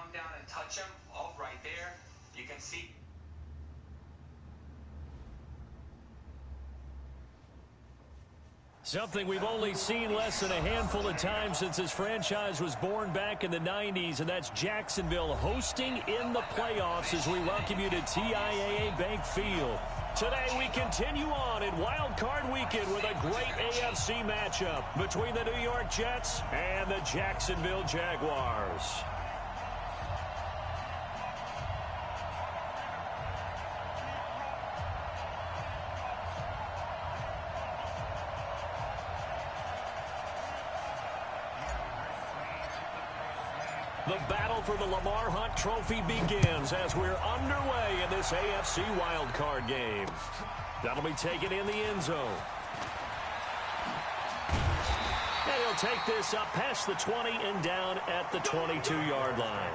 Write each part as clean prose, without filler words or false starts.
come down and touch him. Oh, right there. You can see. Something we've only seen less than a handful of times since this franchise was born back in the 90s, and that's Jacksonville hosting in the playoffs as we welcome you to TIAA Bank Field. Today we continue on in Wild Card Weekend with a great AFC matchup between the New York Jets and the Jacksonville Jaguars. The battle for the Lamar Hunt Trophy begins as we're underway in this AFC wildcard game. That'll be taken in the end zone. And he'll take this up past the 20 and down at the 22-yard line.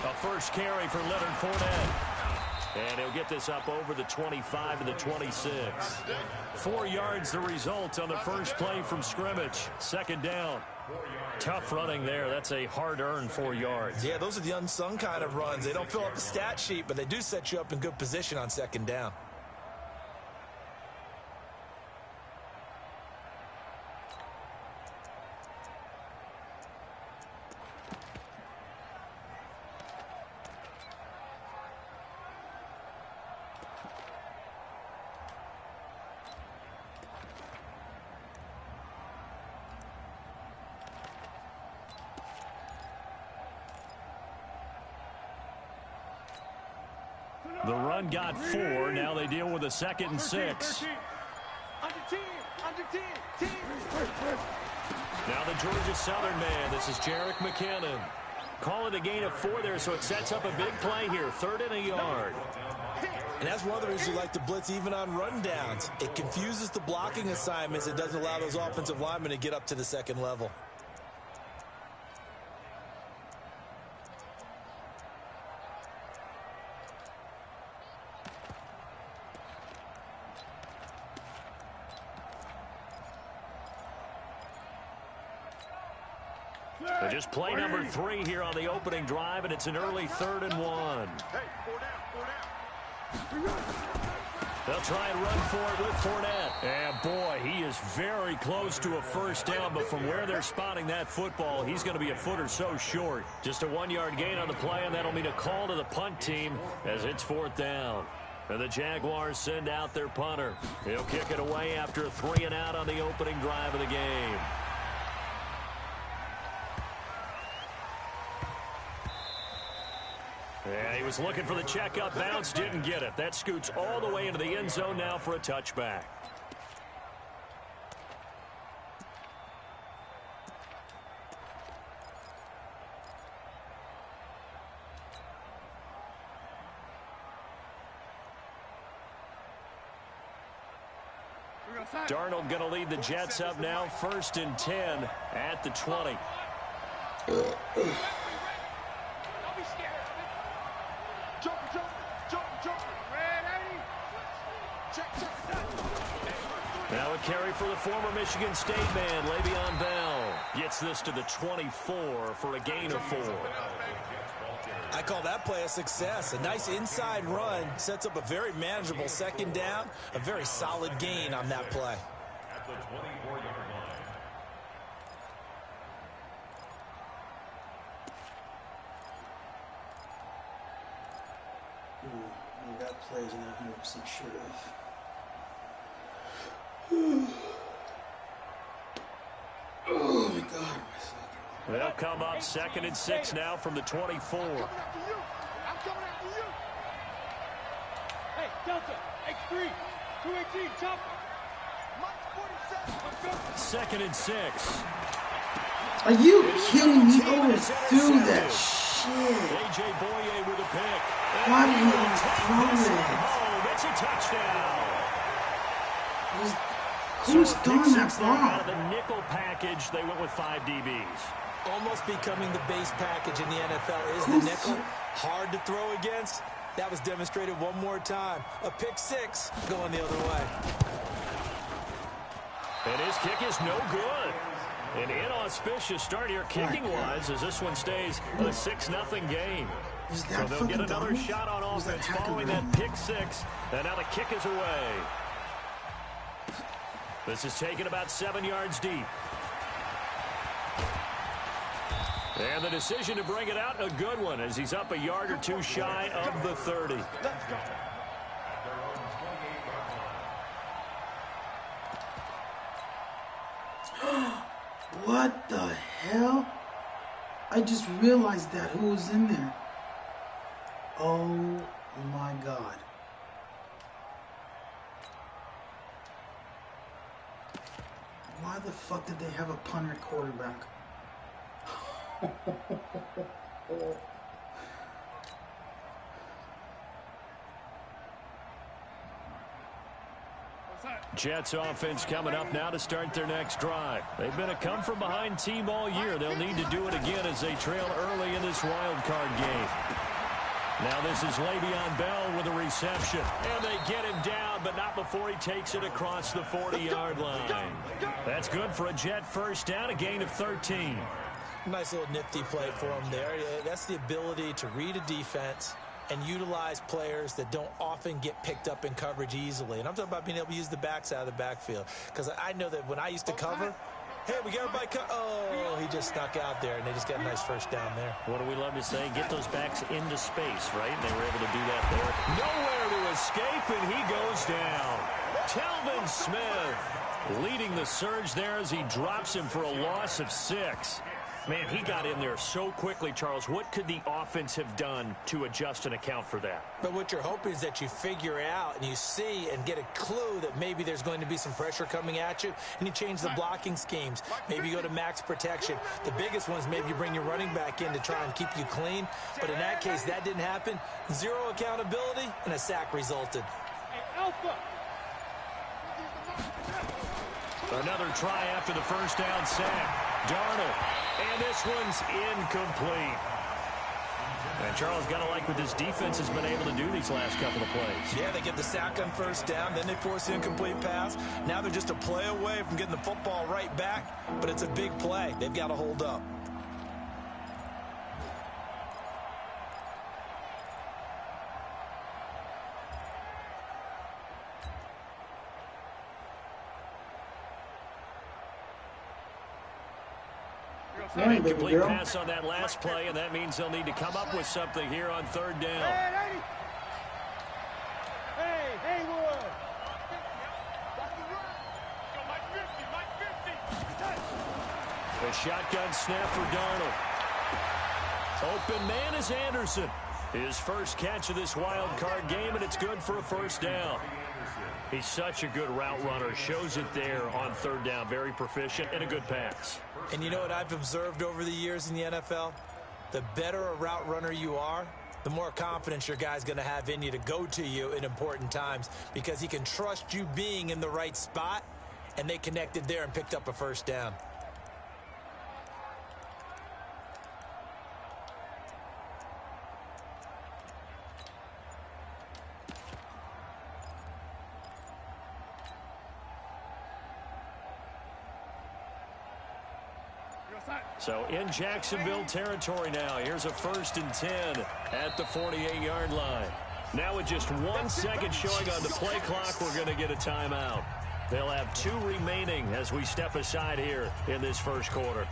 A first carry for Leonard Fournette. And he'll get this up over the 25 to the 26. 4 yards the result on the first play from scrimmage. Second down. Tough running there. That's a hard-earned 4 yards. Yeah, those are the unsung kind of runs. They don't fill up the stat sheet, but they do set you up in good position on second down. The run got 4. Now they deal with a 2nd and 6. Now the Georgia Southern man. This is Jerick McKinnon. Call it a gain of 4 there, so it sets up a big play here. 3rd and a yard. And that's one of the reasons you like to blitz even on rundowns. It confuses the blocking assignments. It doesn't allow those offensive linemen to get up to the second level. But just play number 3 here on the opening drive, and it's an early 3rd and 1. They'll try and run for it with Fournette. And, boy, he is very close to a first down, but from where they're spotting that football, he's going to be a foot or so short. Just a 1-yard gain on the play, and that'll mean a call to the punt team as it's 4th down. And the Jaguars send out their punter. He'll kick it away after a 3 and out on the opening drive of the game. Yeah, he was looking for the checkup bounce, didn't get it. That scoots all the way into the end zone now for a touchback. Darnold going to lead the Jets up now, 1st and 10 at the 20. Now a carry for the former Michigan State man, Le'Veon Bell. Gets this to the 24 for a gain of 4. I call that play a success. A nice inside run sets up a very manageable 2nd down. A very solid gain on that play. At the 24-yard line. That play's not 100% sure of. Oh my God. They'll come up 2nd and 6 now from the 24. I'm coming after you. Hey, Delta, X3, 218, chopper. Mike 47. 2nd and 6. Are you kidding me? Overthrew that shit. A.J. Boye with a pick. Why would you overthrow it? Oh, it's a touchdown. Who's throwing that ball? Out of the nickel package, they went with 5 DBs. Almost becoming the base package in the NFL is the nickel. Hard to throw against. That was demonstrated one more time. A pick six going the other way. And his kick is no good. An inauspicious start here kicking-wise as this one stays a 6-0 game. So they'll get another shot on offense following that pick six. And now the kick is away. This is taken about 7 yards deep. And the decision to bring it out, a good one, as he's up a yard or two shy of the 30. Let's go. What the hell? I just realized that. Who was in there? Oh my God. Why the fuck did they have a punter quarterback? Jets offense coming up now to start their next drive. They've been a come-from-behind team all year. They'll need to do it again as they trail early in this wild card game. Now this is Le'Veon Bell with a reception. And they get him down, but not before he takes it across the 40-yard line. That's good for a Jet first down, a gain of 13. Nice little nifty play for him there. That's the ability to read a defense and utilize players that don't often get picked up in coverage easily. And I'm talking about being able to use the backside of the backfield. Because I know that when I used to cover, hey, we got everybody oh, he just snuck out there, and they just got a nice first down there. What do we love to say? Get those backs into space, right? And they were able to do that there. Nowhere to escape, and he goes down. Telvin Smith leading the surge there as he drops him for a loss of 6. Man, he got in there so quickly, Charles. What could the offense have done to adjust and account for that? But what you're hoping is that you figure out and you see and get a clue that maybe there's going to be some pressure coming at you, and you change the blocking schemes. Maybe you go to max protection. The biggest one is maybe you bring your running back in to try and keep you clean. But in that case, that didn't happen. Zero accountability, and a sack resulted. Another try after the first down sack. Darnold. And this one's incomplete. And Charles, got to like what this defense has been able to do these last couple of plays. Yeah, they get the sack on first down, then they force the incomplete pass. Now they're just a play away from getting the football right back, but it's a big play. They've got to hold up. An incomplete pass on that last play, and that means they'll need to come up with something here on third down. Hey, Haywood! A shotgun snap for Darnold. Open man is Anderson. His first catch of this wild card game, and it's good for a first down. He's such a good route runner. Shows it there on third down. Very proficient and a good pass. And you know what I've observed over the years in the NFL? The better a route runner you are, the more confidence your guy's going to have in you to go to you in important times, because he can trust you being in the right spot, and they connected there and picked up a first down. So in Jacksonville territory now. Here's a 1st and 10 at the 48-yard line. Now with just 1 second showing on the play clock, we're going to get a timeout. They'll have 2 remaining as we step aside here in this first quarter.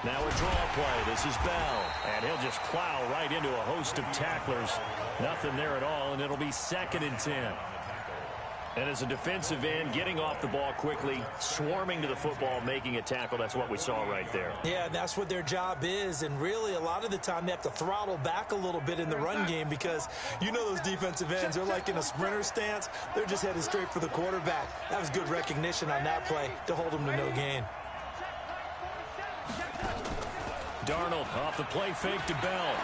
Now a draw play. This is Bell. And he'll just plow right into a host of tacklers. Nothing there at all, and it'll be 2nd and 10. And as a defensive end, getting off the ball quickly, swarming to the football, making a tackle, that's what we saw right there. Yeah, that's what their job is, and really a lot of the time they have to throttle back a little bit in the run game because you know those defensive ends, they're like in a sprinter stance. They're just headed straight for the quarterback. That was good recognition on that play to hold them to no gain. Darnold off the play fake to Bell.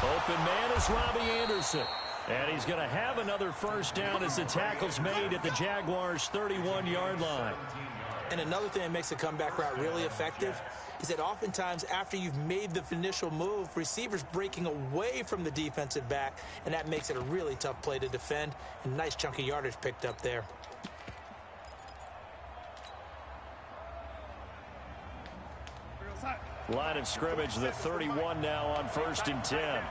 Open man is Robbie Anderson. And he's going to have another first down as the tackle's made at the Jaguars' 31-yard line. And another thing that makes a comeback route really effective is that oftentimes after you've made the initial move, receivers breaking away from the defensive back, and that makes it a really tough play to defend. And nice chunk of yardage picked up there. Line of scrimmage, the 31 now on 1st and 10.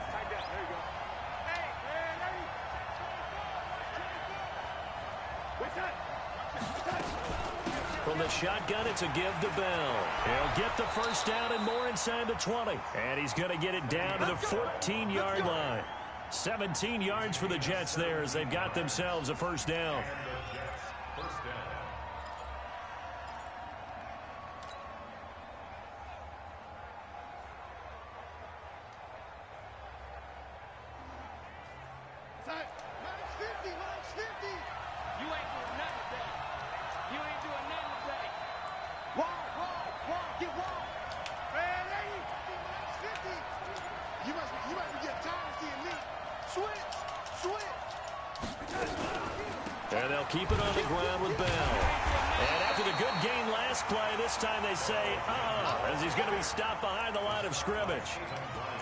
From the shotgun, it's a give to Bell. He'll get the first down and more inside the 20. And he's going to get it down to the 14-yard line. 17 yards for the Jets there as they've got themselves a first down. And they'll keep it on the ground with Bell. And after the good gain last play, this time they say, as he's going to be stopped behind the line of scrimmage.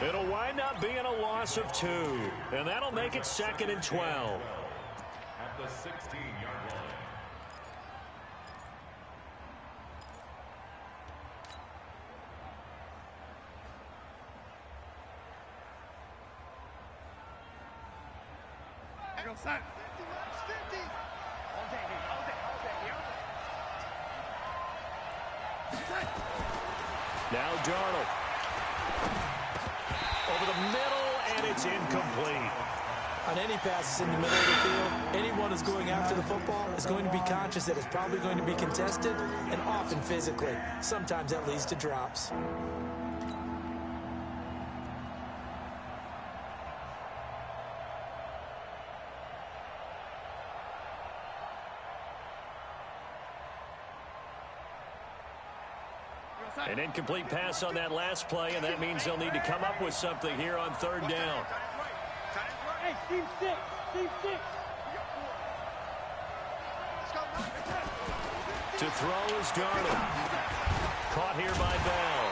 It'll wind up being a loss of 2. And that'll make it 2nd and 12. At the 16-yard line. Now Darnold. Over the middle, and it's incomplete. On any passes in the middle of the field, anyone who's going after the football is going to be conscious that it's probably going to be contested, and often physically. Sometimes that leads to drops. An incomplete pass on that last play, and that means they'll need to come up with something here on 3rd down. Hey, team 6, team 6. To throw is Darnold. Caught here by Bell.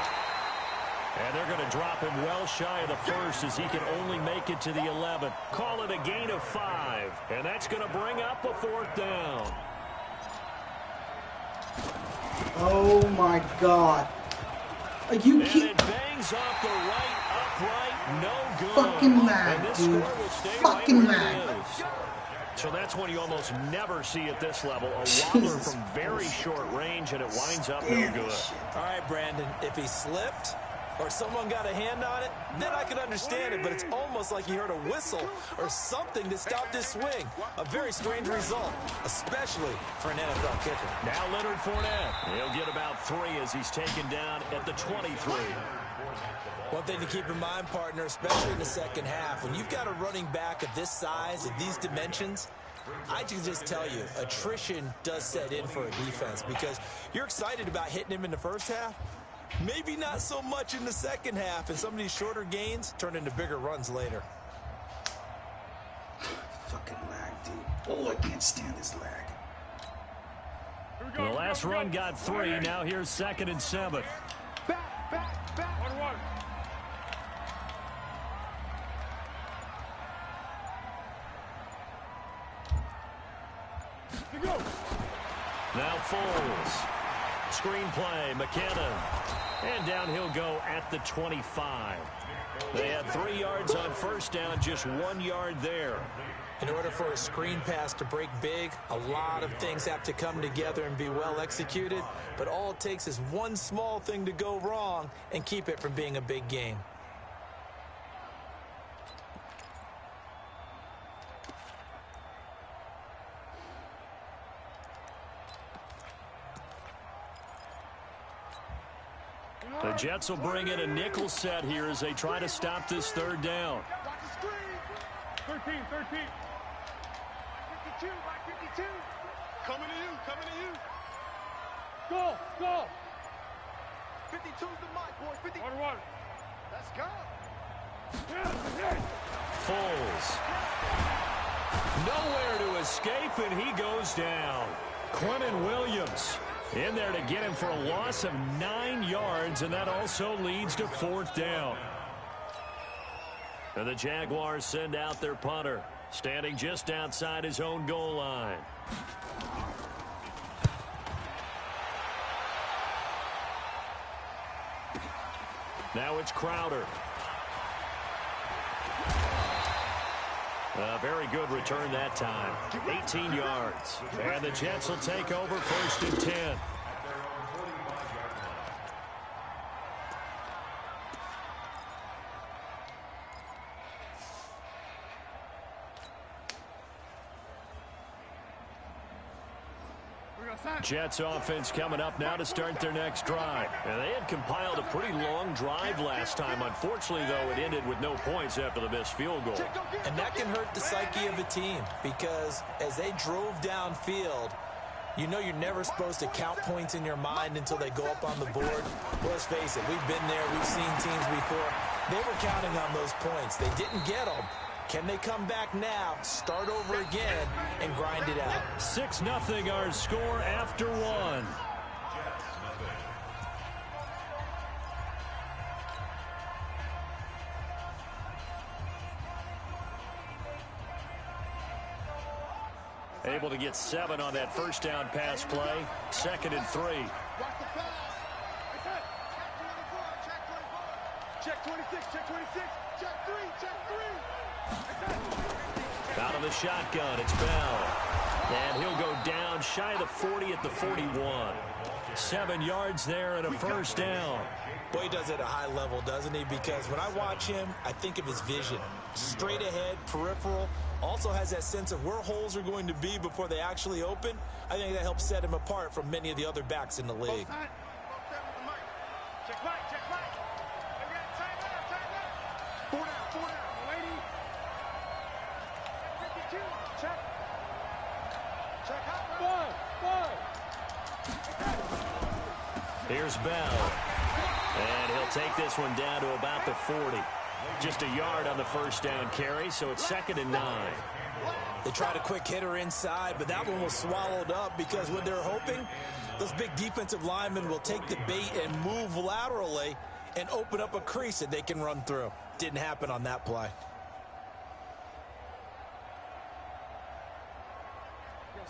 And they're going to drop him well shy of the 1st as he can only make it to the 11. Call it a gain of 5. And that's going to bring up a 4th down. Oh my God. You keep it bangs off the right upright, no good. Fucking lag, dude. Fucking lag. So that's when you almost never see at this level a wobbler from very short range, and it winds up no good. All right, Brandon, if he slipped or someone got a hand on it, then I could understand it, but it's almost like he heard a whistle or something that stopped his swing. A very strange result, especially for an NFL kicker. Now Leonard Fournette. He'll get about 3 as he's taken down at the 23. One thing to keep in mind, partner, especially in the second half, when you've got a running back of this size, of these dimensions, I can just tell you, attrition does set in for a defense because you're excited about hitting him in the first half. Maybe not so much in the second half, and some of these shorter gains turn into bigger runs later. fucking lag, dude. Oh, I can't stand this lag. The last run got 3. Now here's 2nd and 7. Back. 1-1. Now Foles. screenplay. McKinnon. And down he'll go at the 25. They had 3 yards on first down, just 1 yard there. In order for a screen pass to break big, a lot of things have to come together and be well executed. But all it takes is one small thing to go wrong and keep it from being a big game. The Jets will bring in a nickel set here as they try to stop this third down. 13. 52, 52. Coming to you, coming to you. Go. 52's the mic, boys. 50. 1-1. Let's go. Foles. Nowhere to escape, and he goes down. Quentin Williams in there to get him for a loss of 9 yards, and that also leads to 4th down. And the Jaguars send out their punter, standing just outside his own goal line. Now it's Crowder. A very good return that time. 18 yards. And the Jets will take over 1st and 10. Jets offense coming up now to start their next drive. And they had compiled a pretty long drive last time. Unfortunately, though, it ended with no points after the missed field goal. And that can hurt the psyche of a team because as they drove downfield, you know you're never supposed to count points in your mind until they go up on the board. Well, let's face it, we've been there. We've seen teams before. They were counting on those points. They didn't get them. Can they come back now, start over again, and grind it out? 6-0 our score after 1. Able to get 7 on that first down pass play. 2nd and 3. Check 26, check 26, check 3, check 3. Out of the shotgun, it's Bell. And he'll go down shy of the 40 at the 41. 7 yards there and a first down. Boy, he does it at a high level, doesn't he? Because when I watch him, I think of his vision. Straight ahead, peripheral. Also has that sense of where holes are going to be before they actually open. I think that helps set him apart from many of the other backs in the league. Check right, check right. Tight left. 4 down. Lady. 52, check. Check hot. 5. Here's Bell. And he'll take this one down to about the 40. Just a yard on the first down carry, so it's 2nd and 9. They tried a quick hitter inside, but that one was swallowed up because what they're hoping, those big defensive linemen will take the bait and move laterally and open up a crease that they can run through. Didn't happen on that play.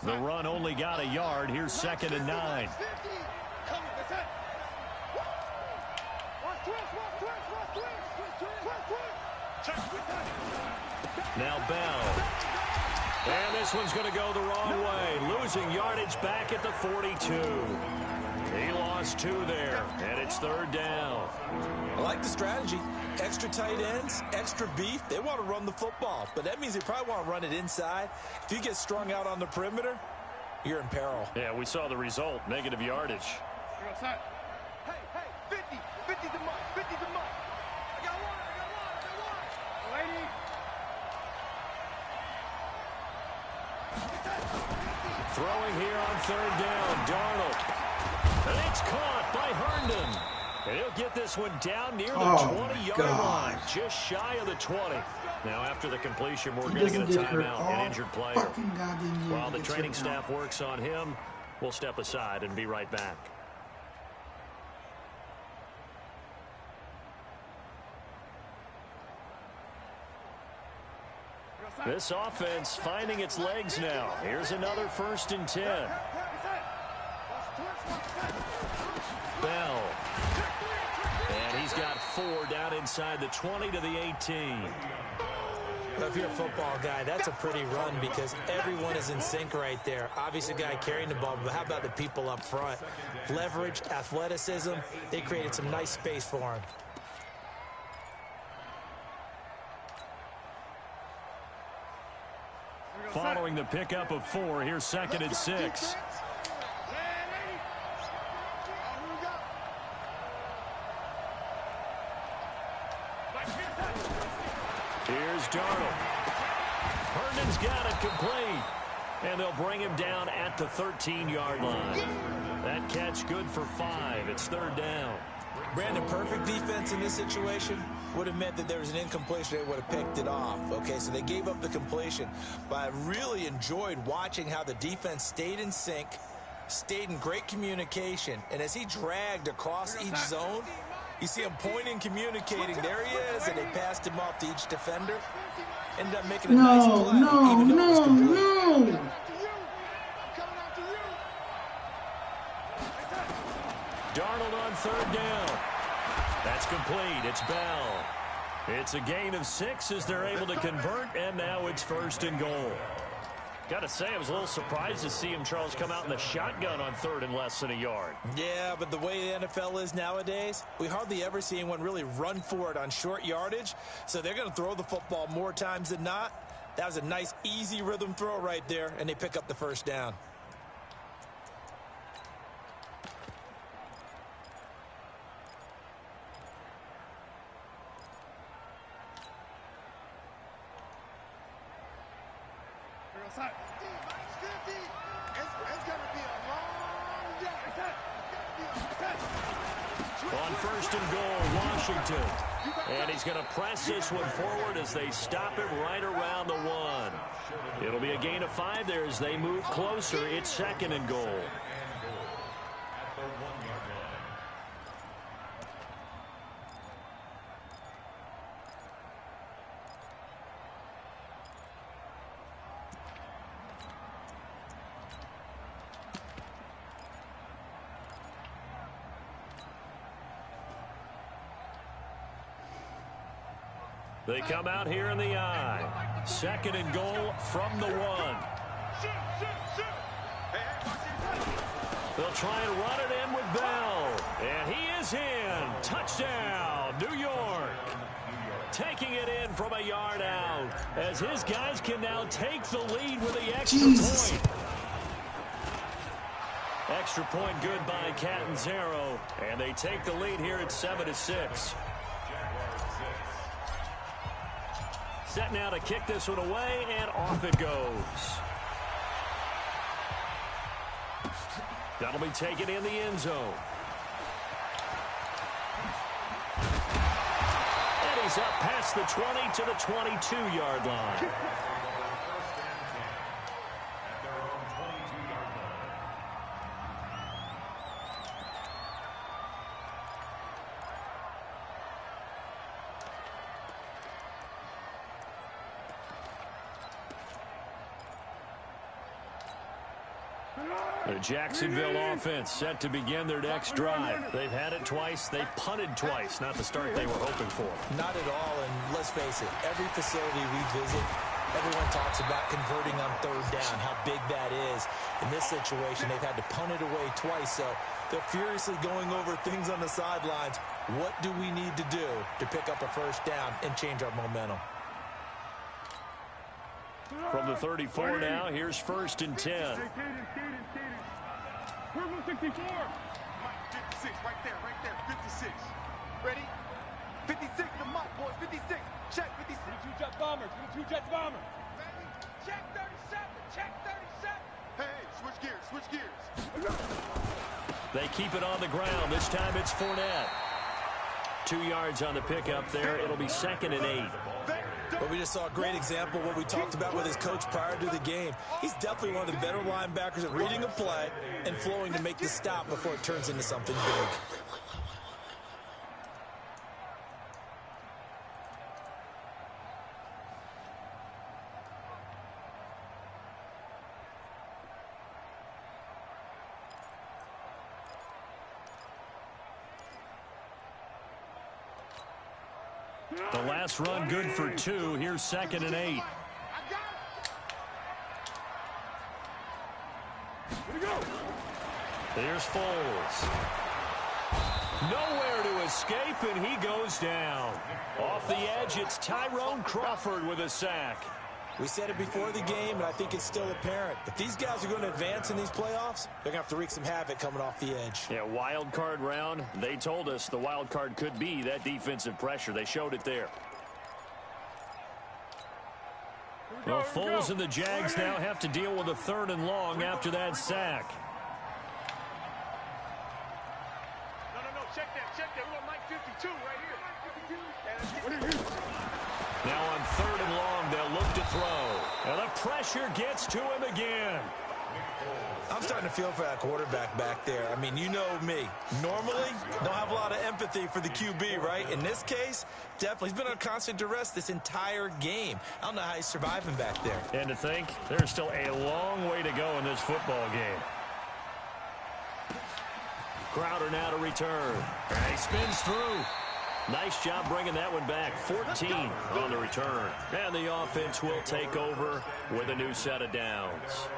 The run only got a yard. Here's 2nd and 9. Now Bell. And this one's going to go the wrong way. Losing yardage back at the 42. He lost 2 there, and it's 3rd down. I like the strategy. Extra tight ends, extra beef. They want to run the football, but that means they probably want to run it inside. If you get strung out on the perimeter, you're in peril. Yeah, we saw the result. Negative yardage. Hey, 50. 50's the mark. 50's the mark. I got one. Lady. Throwing here on 3rd down, Darnold. And it's caught by Herndon. And he'll get this one down near the 20-yard line, just shy of the 20. Now, after the completion, we're going to get a timeout, an injured player. While the training staff works on him, we'll step aside and be right back. This offense finding its legs now. Here's another 1st and 10. 4 down inside the 20 to the 18. Well, if you're a football guy, that's a pretty run because everyone is in sync right there. Obviously, the guy carrying the ball, but how about the people up front? Leverage, athleticism, they created some nice space for him. Following the pickup of 4, here's 2nd and 6. Here's Darnold. Herndon's got it complete. And they'll bring him down at the 13-yard line. That catch good for 5. It's 3rd down. Brandon, perfect defense in this situation would have meant that there was an incompletion. They would have picked it off. Okay, so they gave up the completion. But I really enjoyed watching how the defense stayed in sync, stayed in great communication. And as he dragged across each zone, you see him pointing, communicating. There he is, and they passed him off to each defender. Ended up making a nice play, even though it was complete. Darnold on 3rd down. That's complete. It's Bell. It's a gain of 6 as they're able to convert, and now it's 1st and goal. Got to say, I was a little surprised to see him, Charles, come out in the shotgun on 3rd and less than a yard. Yeah, but the way the NFL is nowadays, we hardly ever see anyone really run for it on short yardage. So they're going to throw the football more times than not. That was a nice, easy rhythm throw right there, and they pick up the 1st down. On 1st and goal, Washington. And he's going to press this one forward as they stop it right around the 1. It'll be a gain of 5 there as they move closer. It's 2nd and goal. They come out here in the I. 2nd and goal from the 1. They'll try and run it in with Bell. And he is in. Touchdown, New York. Taking it in from a yard out as his guys can now take the lead with the extra point. Extra point good by Catanzaro. And they take the lead here at 7-6. Set now to kick this one away, and off it goes. That'll be taken in the end zone. And he's up past the 20 to the 22-yard line. The Jacksonville offense set to begin their next drive. They've had it twice. They've punted twice. Not the start they were hoping for. Not at all, and let's face it, every facility we visit, everyone talks about converting on 3rd down, how big that is. In this situation, they've had to punt it away twice, so they're furiously going over things on the sidelines. What do we need to do to pick up a 1st down and change our momentum? From the 34 now, here's 1st and 10. 64. 56, right there, 56. Ready? 56, the mark, boys, 56. Check 56. 22 Jets bombers, 22 Jets bombers. Ready? Check 37, check 37. Hey, switch gears. They keep it on the ground. This time it's Fournette. 2 yards on the pickup there. It'll be 2nd and 8. But we just saw a great example of what we talked about with his coach prior to the game. He's definitely one of the better linebackers at reading a play and flowing to make the stop before it turns into something big. The last run good for 2. Here's 2nd and 8. There's Foles. Nowhere to escape, and he goes down. Off the edge, it's Tyrone Crawford with a sack. We said it before the game, and I think it's still apparent. If these guys are going to advance in these playoffs, they're going to have to wreak some havoc coming off the edge. Yeah, wild card round. They told us the wild card could be that defensive pressure. They showed it there. Well, Foles and the Jags now have to deal with a 3rd and long after that sack. No, check that. We want Mike 52 right here. Now on 3rd and long, they'll look to throw. And the pressure gets to him again. I'm starting to feel for that quarterback back there. I mean, you know me. Normally, don't have a lot of empathy for the QB, right? In this case, definitely. He's been on constant duress this entire game. I don't know how he's surviving back there. And to think, there's still a long way to go in this football game. Crowder now to return. And he spins through. Nice job bringing that one back. 14 on the return. And the offense will take over with a new set of downs.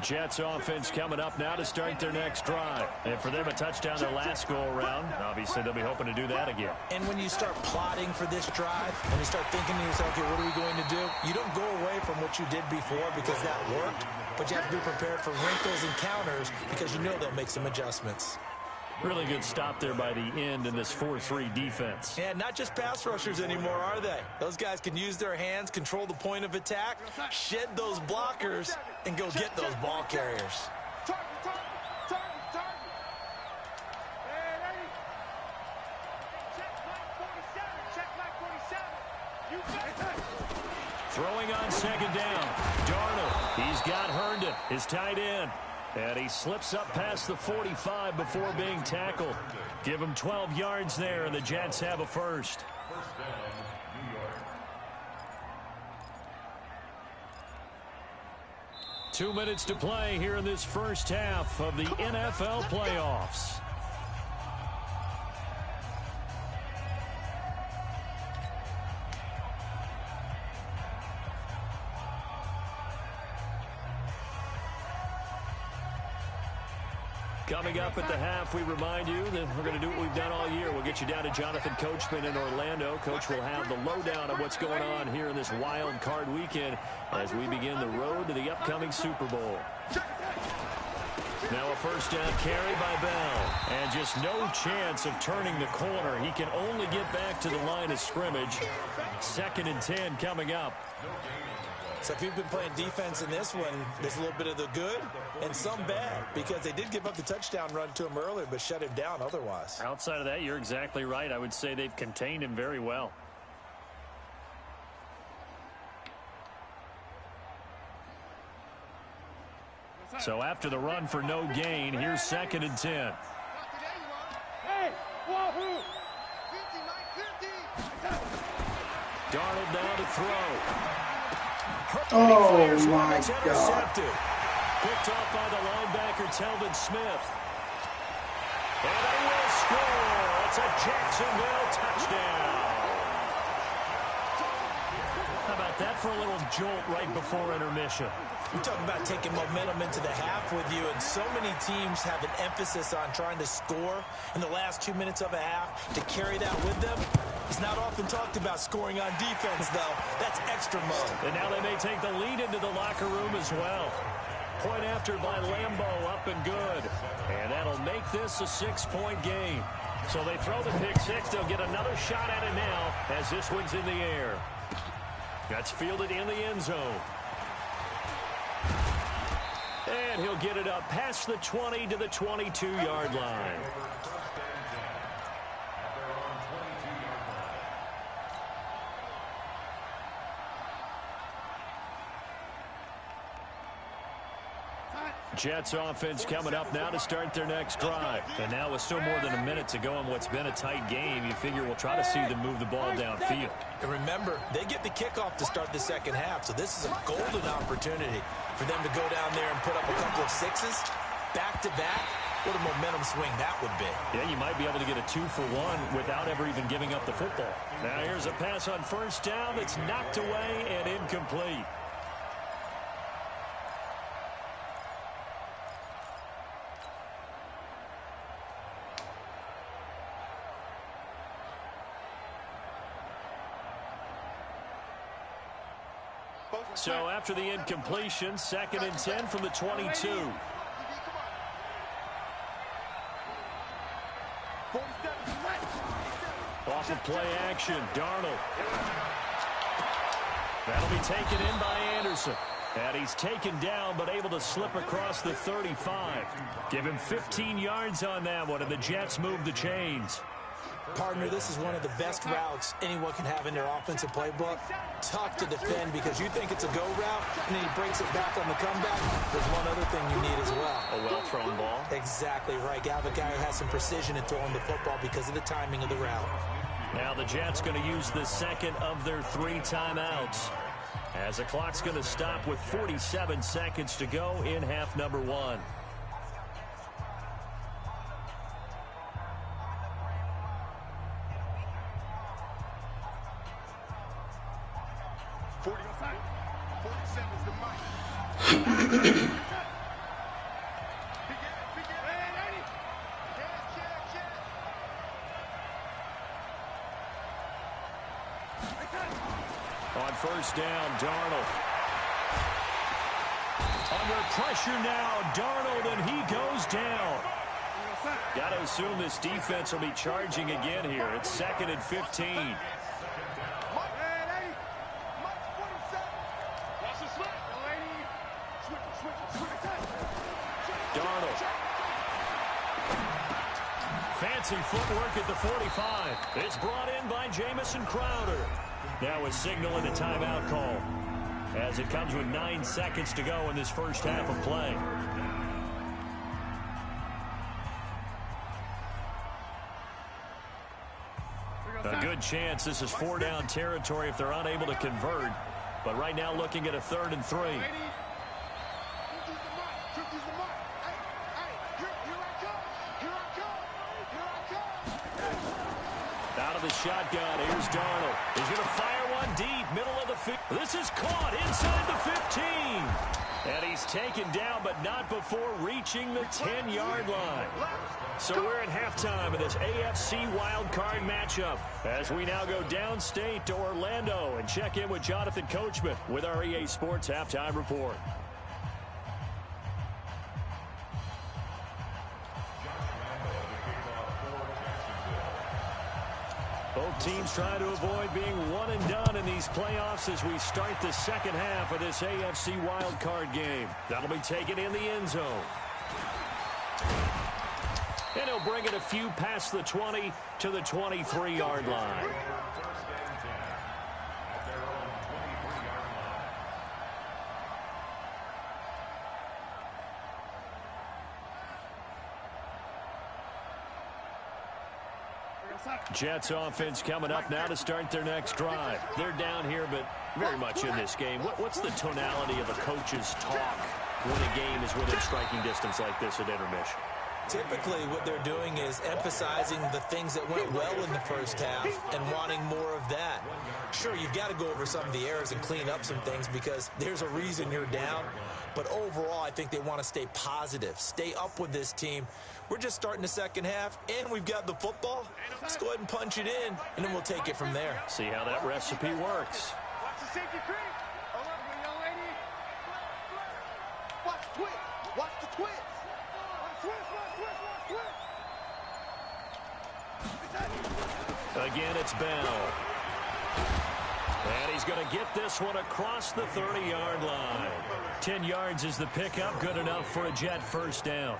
Jets offense coming up now to start their next drive. And for them, a touchdown their last go-around. Obviously, they'll be hoping to do that again. And when you start plotting for this drive, when you start thinking to yourself, okay, what are we going to do? You don't go away from what you did before because that worked, but you have to be prepared for wrinkles and counters because you know they'll make some adjustments. Really good stop there by the end in this 4-3 defense. And not just pass rushers anymore, are they? Those guys can use their hands, control the point of attack, shed those blockers, and go get those ball carriers. Target. Hey, ready? Check Mike 47. You got it. Throwing on 2nd down. Darnold, he's got Herndon, his tight end. And he slips up past the 45 before being tackled. Give him 12 yards there, and the Jets have a first. 2 minutes to play here in this first half of the NFL playoffs. Coming up at the half, we remind you that we're going to do what we've done all year. We'll get you down to Jonathan Coachman in Orlando. Coach will have the lowdown of what's going on here in this wild card weekend as we begin the road to the upcoming Super Bowl. Now a first down carry by Bell. And just no chance of turning the corner. He can only get back to the line of scrimmage. 2nd and 10 coming up. So if you've been playing defense in this one, there's a little bit of the good and some bad because they did give up the touchdown run to him earlier but shut him down otherwise. Outside of that, you're exactly right. I would say they've contained him very well. So after the run for no gain, here's 2nd and 10. Hey, wahoo! Darnold down to throw. Oh, my God. Picked off by the linebacker, Telvin Smith. And they will score. It's a Jacksonville touchdown. How about that for a little jolt right before intermission? We're talking about taking momentum into the half with you, and so many teams have an emphasis on trying to score in the last 2 minutes of a half. To carry that with them, it's not often talked about scoring on defense, though. That's extra mode. And now they may take the lead into the locker room as well. Point after by Lambeau, up and good. And that'll make this a 6-point game. So they throw the pick six. They'll get another shot at it now as this one's in the air. That's fielded in the end zone. And he'll get it up past the 20 to the 22-yard line. Jets offense coming up now to start their next drive. And now with still more than a minute to go in what's been a tight game, you figure we'll try to see them move the ball downfield. And remember, they get the kickoff to start the second half, so this is a golden opportunity for them to go down there and put up a couple of sixes back-to-back. What a momentum swing that would be. Yeah, you might be able to get a 2-for-1 without ever even giving up the football. Now here's a pass on first down that's knocked away and incomplete. So after the incompletion, 2nd and 10 from the 22. Off of play action, Darnold. That'll be taken in by Anderson. And he's taken down, but able to slip across the 35. Give him 15 yards on that one, and the Jets move the chains. Partner, this is one of the best routes anyone can have in their offensive playbook. Tough to defend because you think it's a go route, and then he breaks it back on the comeback. There's one other thing you need as well. A well-thrown ball. Exactly right. You have a guy who has some precision in throwing the football because of the timing of the route. Now the Jets going to use the second of their 3 timeouts, as the clock's going to stop with 47 seconds to go in half number 1. On first down, Darnold. Under pressure now, Darnold, and he goes down. Got to assume this defense will be charging again here. It's 2nd and 15. Darnold. Fancy footwork at the 45. It's brought in by Jamison Crowder. Now a signal and a timeout call, as it comes with 9 seconds to go in this first half of play. A good chance this is 4-down territory if they're unable to convert. But right now looking at a 3rd and 3. Out of the shotgun, here's Darnold. He's going to fire one deep, middle of the field. This is caught inside the 15. And he's taken down, but not before reaching the 10-yard line. So we're at halftime of this AFC wildcard matchup, as we now go downstate to Orlando and check in with Jonathan Coachman with our EA Sports Halftime Report. Both teams trying to avoid being one and done in these playoffs as we start the second half of this AFC wildcard game. That'll be taken in the end zone. And he'll bring it a few past the 20 to the 23-yard line. Jets offense coming up now to start their next drive. They're down here, but very much in this game. What's the tonality of a coach's talk when a game is within striking distance like this at intermission? Typically, what they're doing is emphasizing the things that went well in the first half and wanting more of that. Sure, you've got to go over some of the errors and clean up some things because there's a reason you're down. But overall, I think they want to stay positive, stay up with this team. We're just starting the second half, and we've got the football. Let's go ahead and punch it in, and then we'll take it from there. See how that recipe works. Watch the safety creep. Hold up, young lady. Watch the twist. Watch the twist. Again, it's Bell. And he's going to get this one across the 30-yard line. 10 yards is the pickup, good enough for a Jet first down.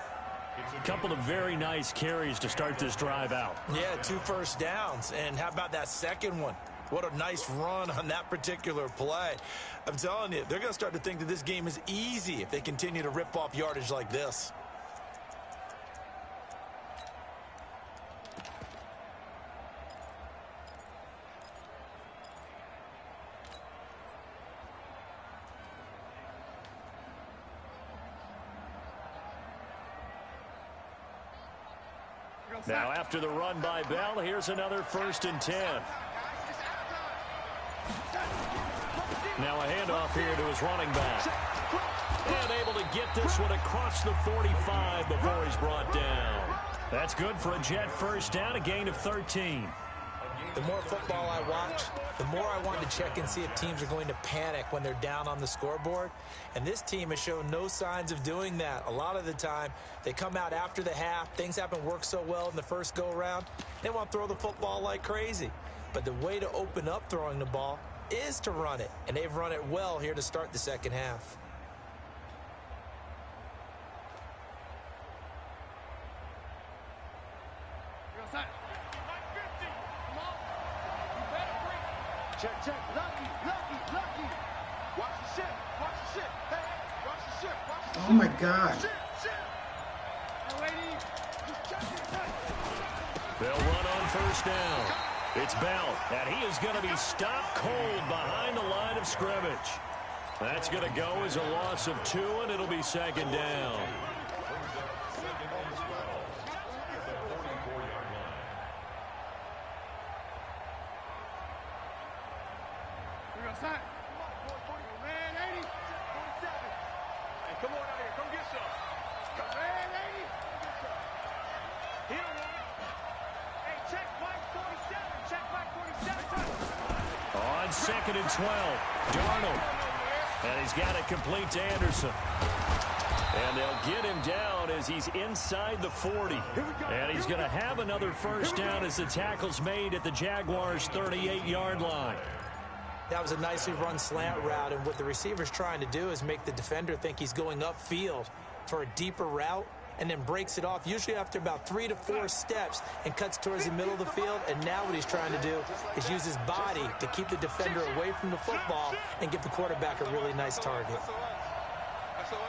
A couple of very nice carries to start this drive out. Yeah, 2 first downs. And how about that second one? What a nice run on that particular play. I'm telling you, they're going to start to think that this game is easy if they continue to rip off yardage like this. Now after the run by Bell, here's another 1st and 10. Now a handoff here to his running back. And able to get this one across the 45 before he's brought down. That's good for a Jet first down, a gain of 13. The more football I watch, the more I want to check and see if teams are going to panic when they're down on the scoreboard. And this team has shown no signs of doing that. A lot of the time, they come out after the half. Things haven't worked so well in the first go-around. They want to throw the football like crazy. But the way to open up throwing the ball is to run it. And they've run it well here to start the second half. Check. Lucky. Watch the ship. Hey, watch the ship. Oh my God. They'll run on first down. It's Bell, and he is going to be stopped cold behind the line of scrimmage. That's going to go as a loss of 2, and it'll be second down. Come on out here. Come get some. Man, 80. He don't want it. Hey, check Mike 47. Check Mike 47. On 2nd and 12, Darnold. And he's got it complete to Anderson. And they'll get him down as he's inside the 40. And he's going to have another first down as the tackle's made at the Jaguars' 38-yard line. That was a nicely run slant route, and what the receiver's trying to do is make the defender think he's going upfield for a deeper route and then breaks it off, usually after about 3 to 4 steps, and cuts towards the middle of the field. And now what he's trying to do is use his body to keep the defender away from the football and give the quarterback a really nice target. That's the way.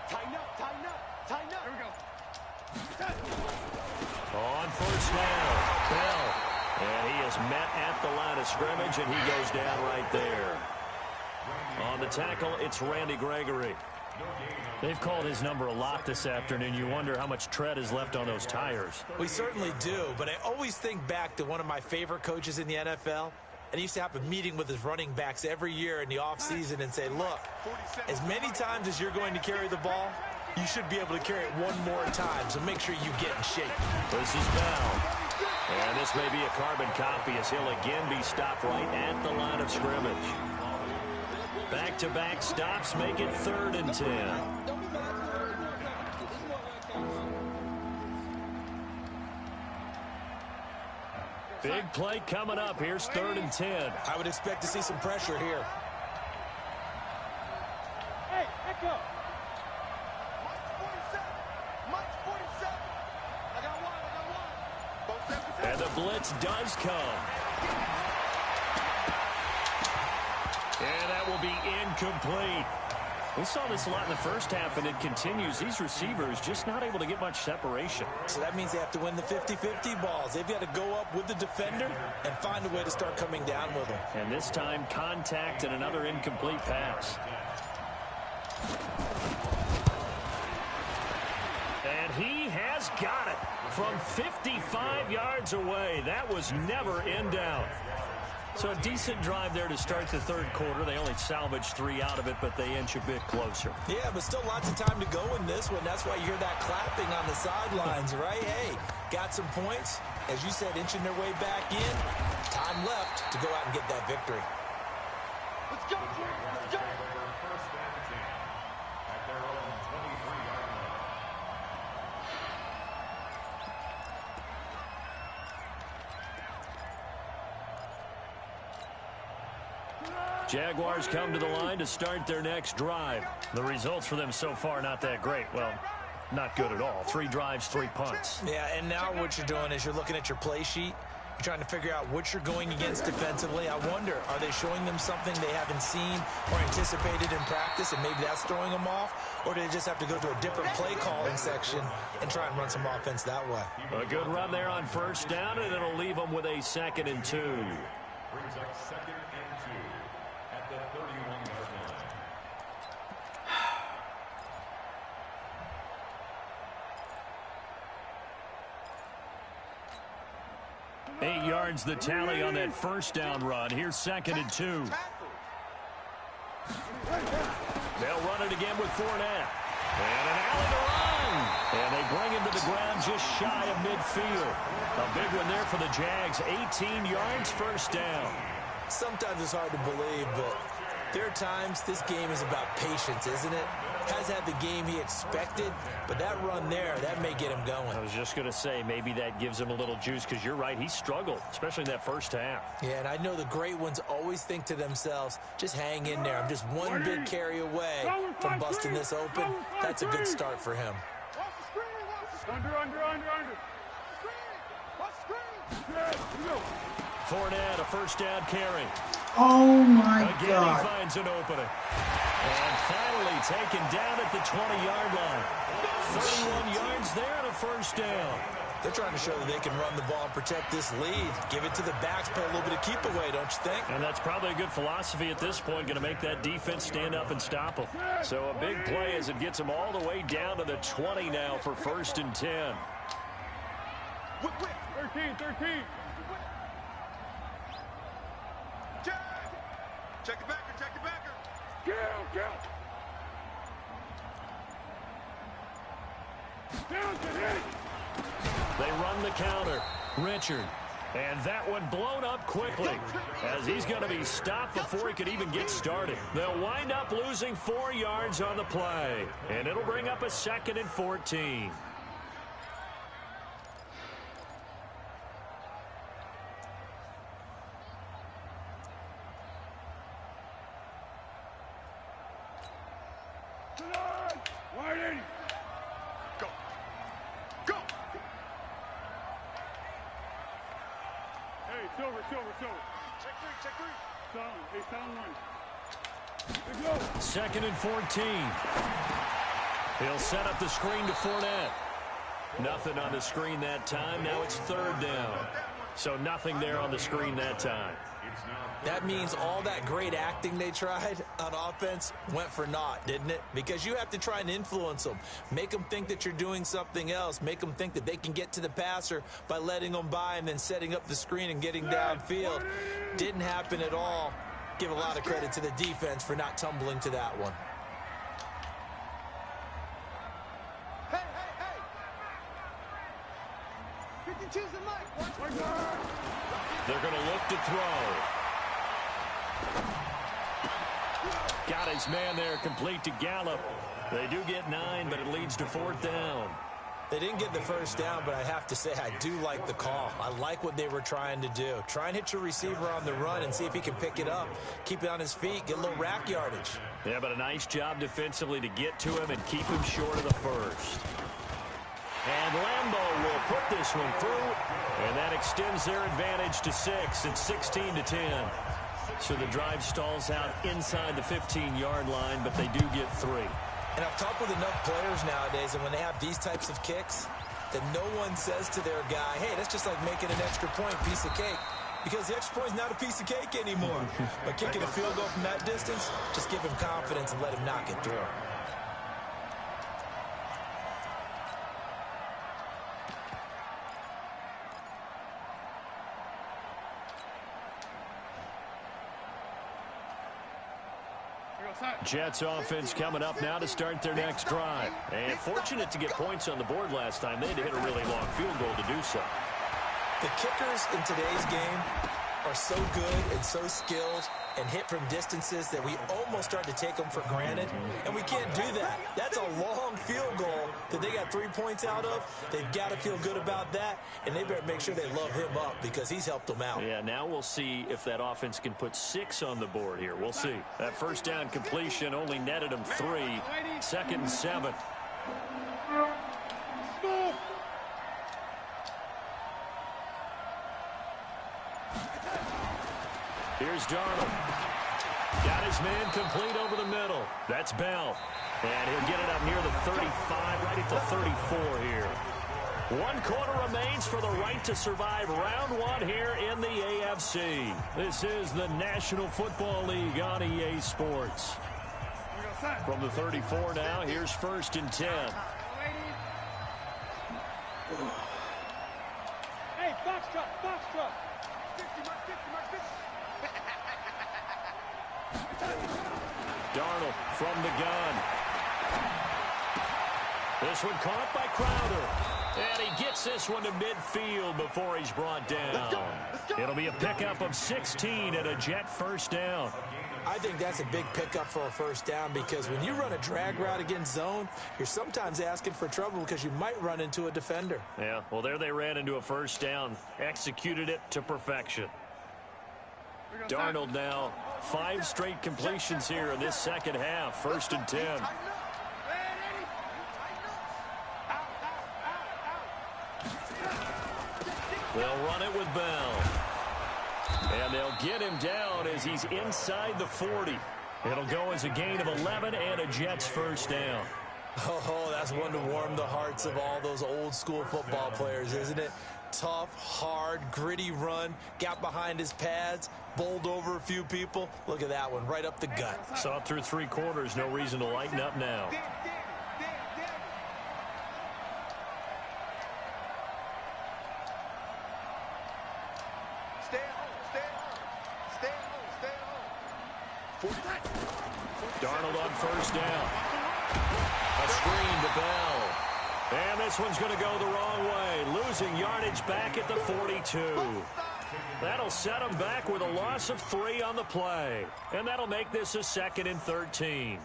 Tighten up. Here we go. On first down, Bell. And he is met at the line of scrimmage, and he goes down right there. On the tackle, it's Randy Gregory. They've called his number a lot this afternoon. You wonder how much tread is left on those tires. We certainly do, but I always think back to one of my favorite coaches in the NFL. And he used to have a meeting with his running backs every year in the offseason and say, look, as many times as you're going to carry the ball, you should be able to carry it one more time, so make sure you get in shape. This is Bell. And this may be a carbon copy as he'll again be stopped right at the line of scrimmage. Back-to-back stops make it 3rd and 10. Big play coming up. Here's 3rd and 10. I would expect to see some pressure here. Hey, echo. Mike's 47. I got one. And the blitz does come. And that will be incomplete. We saw this a lot in the first half, and it continues. These receivers just not able to get much separation. So that means they have to win the 50-50 balls. They've got to go up with the defender and find a way to start coming down with them. And this time, contact and another incomplete pass. And he has got it from 55 yards away. That was never in doubt. So a decent drive there to start the 3rd quarter. They only salvaged 3 out of it, but they inch a bit closer. Yeah, but still lots of time to go in this one. That's why you hear that clapping on the sidelines, right? Hey, got some points. As you said, inching their way back in. Time left to go out and get that victory. Let's go, let's go. First and 10 at their own 23-yard line. Jaguars come to the line to start their next drive. The results for them so far not that great. Well, not good at all. 3 drives, 3 punts. Yeah, and now what you're doing is you're looking at your play sheet. You're trying to figure out what you're going against defensively. I wonder, are they showing them something they haven't seen or anticipated in practice, and maybe that's throwing them off? Or do they just have to go to a different play calling section and try and run some offense that way? A good run there on first down, and it'll leave them with a 2nd and 2. Brings up 2nd and 2 at the 31-yard line. 8 yards the tally on that first down run. Here's 2nd and 2. They'll run it again with Fournette. And an alley to run. And they bring him to the ground just shy of midfield. A big one there for the Jags. 18 yards, first down. Sometimes it's hard to believe, but there are times this game is about patience, isn't it? Has had the game he expected, but that run there, that may get him going. I was just going to say, maybe that gives him a little juice, because you're right, he struggled, especially in that first half. Yeah, and I know the great ones always think to themselves, just hang in there. I'm just one big carry away from busting this open. That's a good start for him. Under. Fournette, a first down carry. Oh, my Again, God. he finds an opening. And finally taken down at the 20-yard line. 31 yards there and a first down. They're trying to show that they can run the ball and protect this lead. Give it to the backs, play a little bit of keep away, don't you think? And that's probably a good philosophy at this point, going to make that defense stand up and stop them. So a big play as it gets them all the way down to the 20 now for 1st and 10. 13. Check the backer. Down. They run the counter. Richard. And that one blown up quickly as he's going to be stopped before he could even get started. They'll wind up losing 4 yards on the play. And it'll bring up a 2nd and 14. Go. Hey, Silver. Check three. Sound one. 2nd and 14. He'll set up the screen to Fournette. Nothing on the screen that time. Now it's 3rd down. So nothing there on the screen that time. That means all that great acting they tried on offense went for naught, didn't it? Because you have to try and influence them. Make them think that you're doing something else. Make them think that they can get to the passer by letting them by and then setting up the screen and getting downfield. Didn't happen at all. Give a lot of credit to the defense for not tumbling to that one. Hey. 52's the mic. They're going to look to throw. Got his man there, complete to Gallup. They do get 9, but it leads to 4th down. They didn't get the first down, but I have to say I do like the call. I like what they were trying to do. Try and hit your receiver on the run and see if he can pick it up. Keep it on his feet, get a little rack yardage. Yeah, but a nice job defensively to get to him and keep him short of the first. And Lambeau will put this one through, and that extends their advantage to 6. It's 16-10. So the drive stalls out inside the 15-yard line, but they do get 3. And I've talked with enough players nowadays, and when they have these types of kicks, that no one says to their guy, hey, that's just like making an extra point, piece of cake. Because the extra point is not a piece of cake anymore. But kicking a field goal from that distance, just give him confidence and let him knock it through. Jets offense coming up now to start their next drive. And fortunate to get points on the board last time. They had to hit a really long field goal to do so. The kickers in today's game are so good and so skilled and hit from distances that we almost start to take them for granted, and we can't do that. That's a long field goal that they got 3 points out of. They've got to feel good about that, and they better make sure they love him up because he's helped them out. Yeah, now we'll see if that offense can put 6 on the board here. We'll see. That first down completion only netted them 3. 2nd and 7. Move. Here's Darnold. Got his man complete over the middle. That's Bell. And he'll get it up near the 35, right at the 34 here. 1 quarter remains for the right to survive round 1 here in the AFC. This is the National Football League on EA Sports. From the 34 now, here's 1st and 10. Hey, box truck, box truck. 50, mark 50, mark 50. Darnold from the gun. This one caught by Crowder. And he gets this one to midfield before he's brought down. It'll be a pickup of 16 and a Jet first down. I think that's a big pickup for a first down because when you run a drag route against zone, you're sometimes asking for trouble because you might run into a defender. Yeah, well, there they ran into a first down. Executed it to perfection. Darnold now 5 straight completions here in this second half. 1st and 10. They'll run it with Bell. And they'll get him down as he's inside the 40. It'll go as a gain of 11 and a Jets first down. Oh, that's one to warm the hearts of all those old school football players, isn't it? Tough, hard, gritty run. Got behind his pads, bowled over a few people. Look at that one, right up the gut. Saw it through 3 quarters. No reason to lighten up now. Darnold on first down. A screen to Bell. And this one's going to go the wrong way. Losing yardage back at the 42. That'll set him back with a loss of 3 on the play. And that'll make this a 2nd and 13.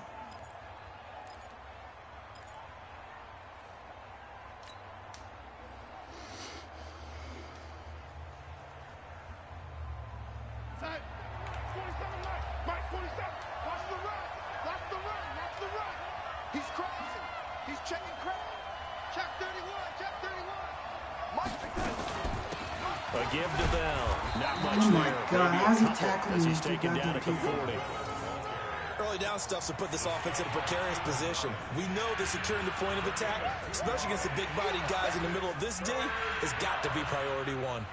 A give to Bell. Not much Oh my there. God, Maybe a how's he couple tackling as these he's two taken down goddamn at the people? 40. Early down stuff to put this offense in a precarious position. We know that securing the point of attack, especially against the big-bodied guys in the middle of this D, has got to be priority 1.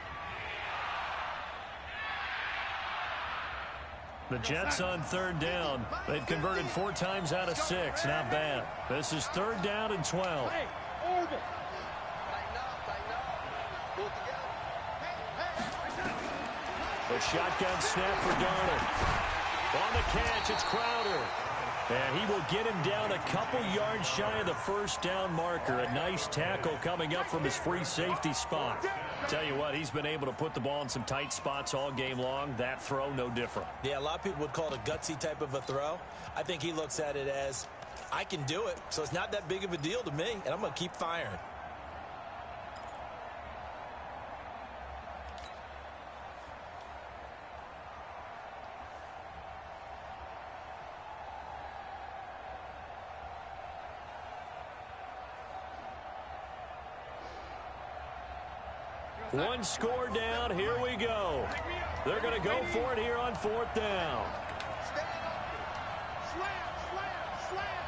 The Jets on 3rd down. They've converted 4 times out of 6. Not bad. This is 3rd down and 12. Hey, orbit. A shotgun snap for Darnold. On the catch, it's Crowder. And he will get him down a couple yards shy of the first down marker. A nice tackle coming up from his free safety spot. Tell you what, he's been able to put the ball in some tight spots all game long. That throw, no different. Yeah, a lot of people would call it a gutsy type of a throw. I think he looks at it as, I can do it, so it's not that big of a deal to me, and I'm going to keep firing. One score down. Here we go. They're going to go for it here on 4th down. Slam, slam, slam.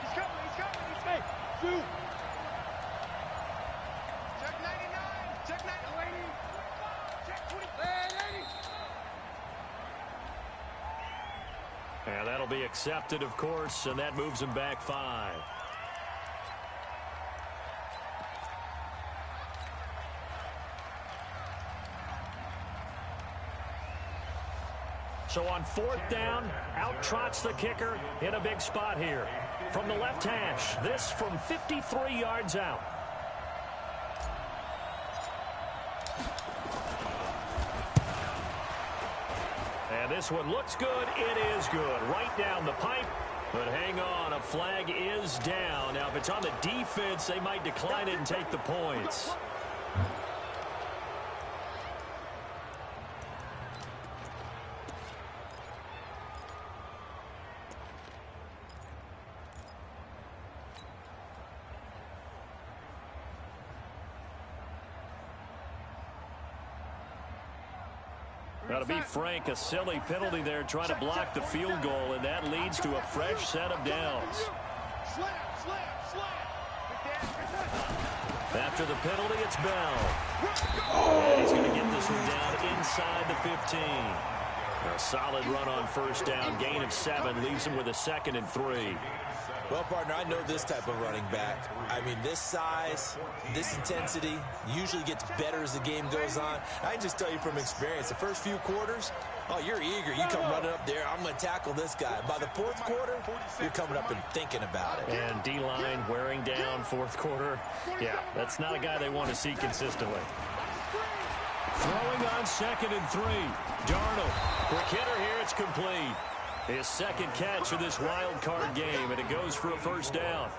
He's coming, he's coming. He's hey, shoot. Check 99. Check 99. Check 20. And that'll be accepted, of course, and that moves him back 5. So on 4th down, out trots the kicker in a big spot here. From the left hash, this from 53 yards out. And this one looks good. It is good. Right down the pipe. But hang on, a flag is down. Now, if it's on the defense, they might decline it and take the points. Now, to be frank, a silly penalty there trying to block the field goal, and that leads to a fresh set of downs. After the penalty, it's Bell. And he's going to get this one down inside the 15. A solid run on first down. Gain of 7 leaves him with a 2nd and 3. Well, partner, I know this type of running back. I mean, this size, this intensity usually gets better as the game goes on. I can just tell you from experience, the first few quarters, oh, you're eager. You come running up there, I'm going to tackle this guy. By the 4th quarter, you're coming up and thinking about it. And D-line wearing down 4th quarter. Yeah, that's not a guy they want to see consistently. Throwing on 2nd and 3. Darnold. Quick hitter here. It's complete. His 2nd catch of this wild card game, and it goes for a first down.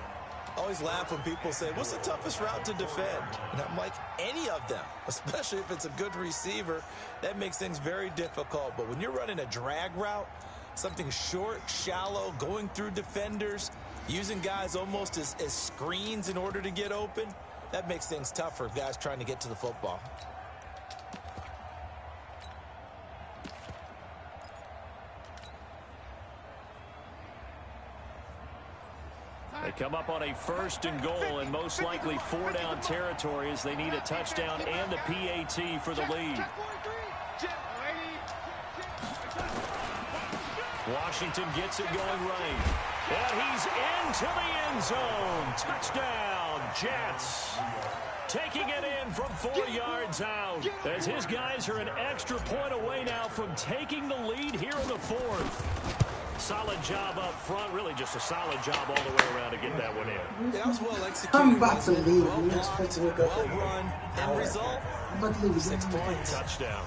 I always laugh when people say, what's the toughest route to defend? And I'm like, any of them, especially if it's a good receiver. That makes things very difficult. But when you're running a drag route, something short, shallow, going through defenders, using guys almost as screens in order to get open, that makes things tough for guys trying to get to the football. They come up on a 1st and goal and most likely 4-down territory as they need a touchdown and a PAT for the lead. Washington gets it going right. And he's into the end zone. Touchdown, Jets. Taking it in from 4 yards out as his guys are an extra point away now from taking the lead here in the 4th. Solid job up front. Really just a solid job all the way around to get that one in. Yeah, that was well executed. I'm about to leave. You expect to wake up. Well run. End result. I'm about to leave. 6 points. Touchdown.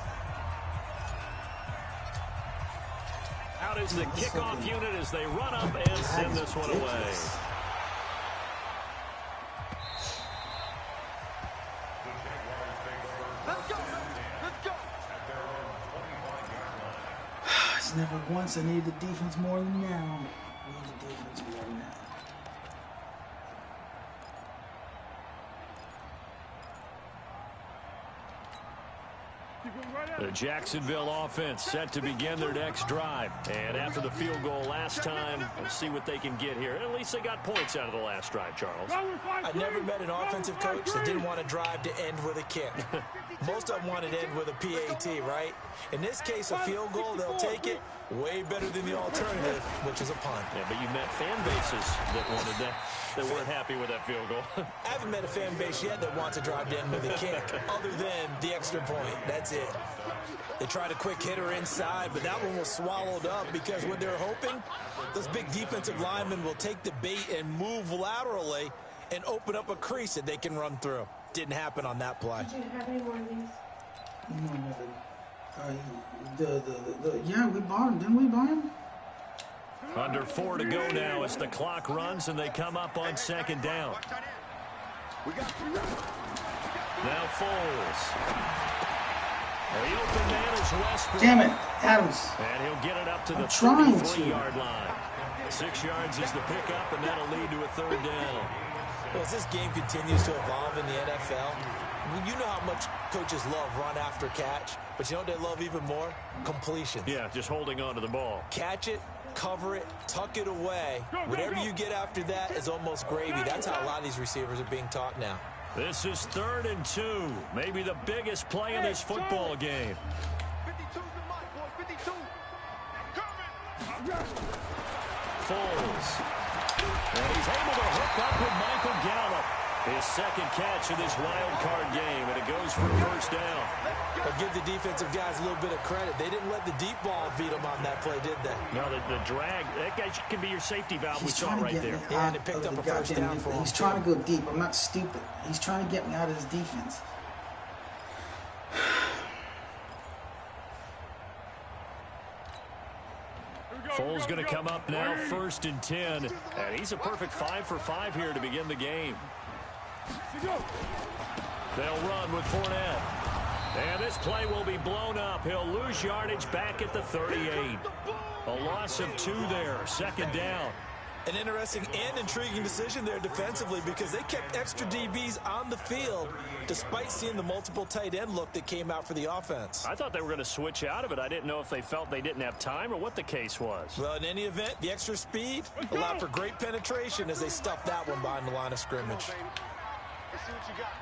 Out is the kickoff unit as they run up and send this one away. Let's go. Let's go. It's never once I needed the defense more than now. I need the defense more than now. The Jacksonville offense set to begin their next drive. And after the field goal last time, let's see what they can get here. At least they got points out of the last drive, Charles. I never met an offensive coach that didn't want to drive to end with a kick. Most of them wanted to end with a PAT, right? In this case, a field goal, they'll take it. Way better than the alternative, which is a punt. Yeah, but you met fan bases that wanted that, that weren't happy with that field goal. I haven't met a fan base yet that wants to drive to end with a kick, other than the extra point. That's it. They tried a quick hitter inside, but that one was swallowed up because what they're hoping, those big defensive linemen will take the bait and move laterally and open up a crease that they can run through. Didn't happen on that play. Did you have any more of these? No, nothing. Yeah, we bought him. Didn't we buy him? Under 4 to go now as the clock runs and they come up on 2nd down. Now Foles. The open man is Westbrook. Damn it, Adams. And he'll get it up to the 33-yard line. 6 yards is the pickup, and that'll lead to a 3rd down. Well, as this game continues to evolve in the NFL, you know how much coaches love run after catch, but you know what they love even more? Completion. Yeah, just holding on to the ball. Catch it, cover it, tuck it away. Whatever you get after that is almost gravy. That's how a lot of these receivers are being taught now. This is 3rd and 2. Maybe the biggest play in this football game. 52's the mark, boys. 52. Foles. And he's able to hook up with Michael Gallup. His 2nd catch of this wild card game, and it goes for a 1st down. But give the defensive guys a little bit of credit. They didn't let the deep ball beat them on that play, did they? No, the drag, that guy can be your safety valve. We saw right there. Yeah, and it picked up a 1st down for him. He's trying to go deep. I'm not stupid. He's trying to get me out of his defense. Foles going to come up now, 1st and 10. And he's a perfect 5 for 5 here to begin the game. They'll run with Fournette. And this play will be blown up. He'll lose yardage back at the 38. A loss of 2 there. 2nd down. An interesting and intriguing decision there defensively because they kept extra DBs on the field despite seeing the multiple tight end look that came out for the offense. I thought they were going to switch out of it. I didn't know if they felt they didn't have time or what the case was. Well, in any event, the extra speed allowed for great penetration as they stuffed that one behind the line of scrimmage. Let's see what you got.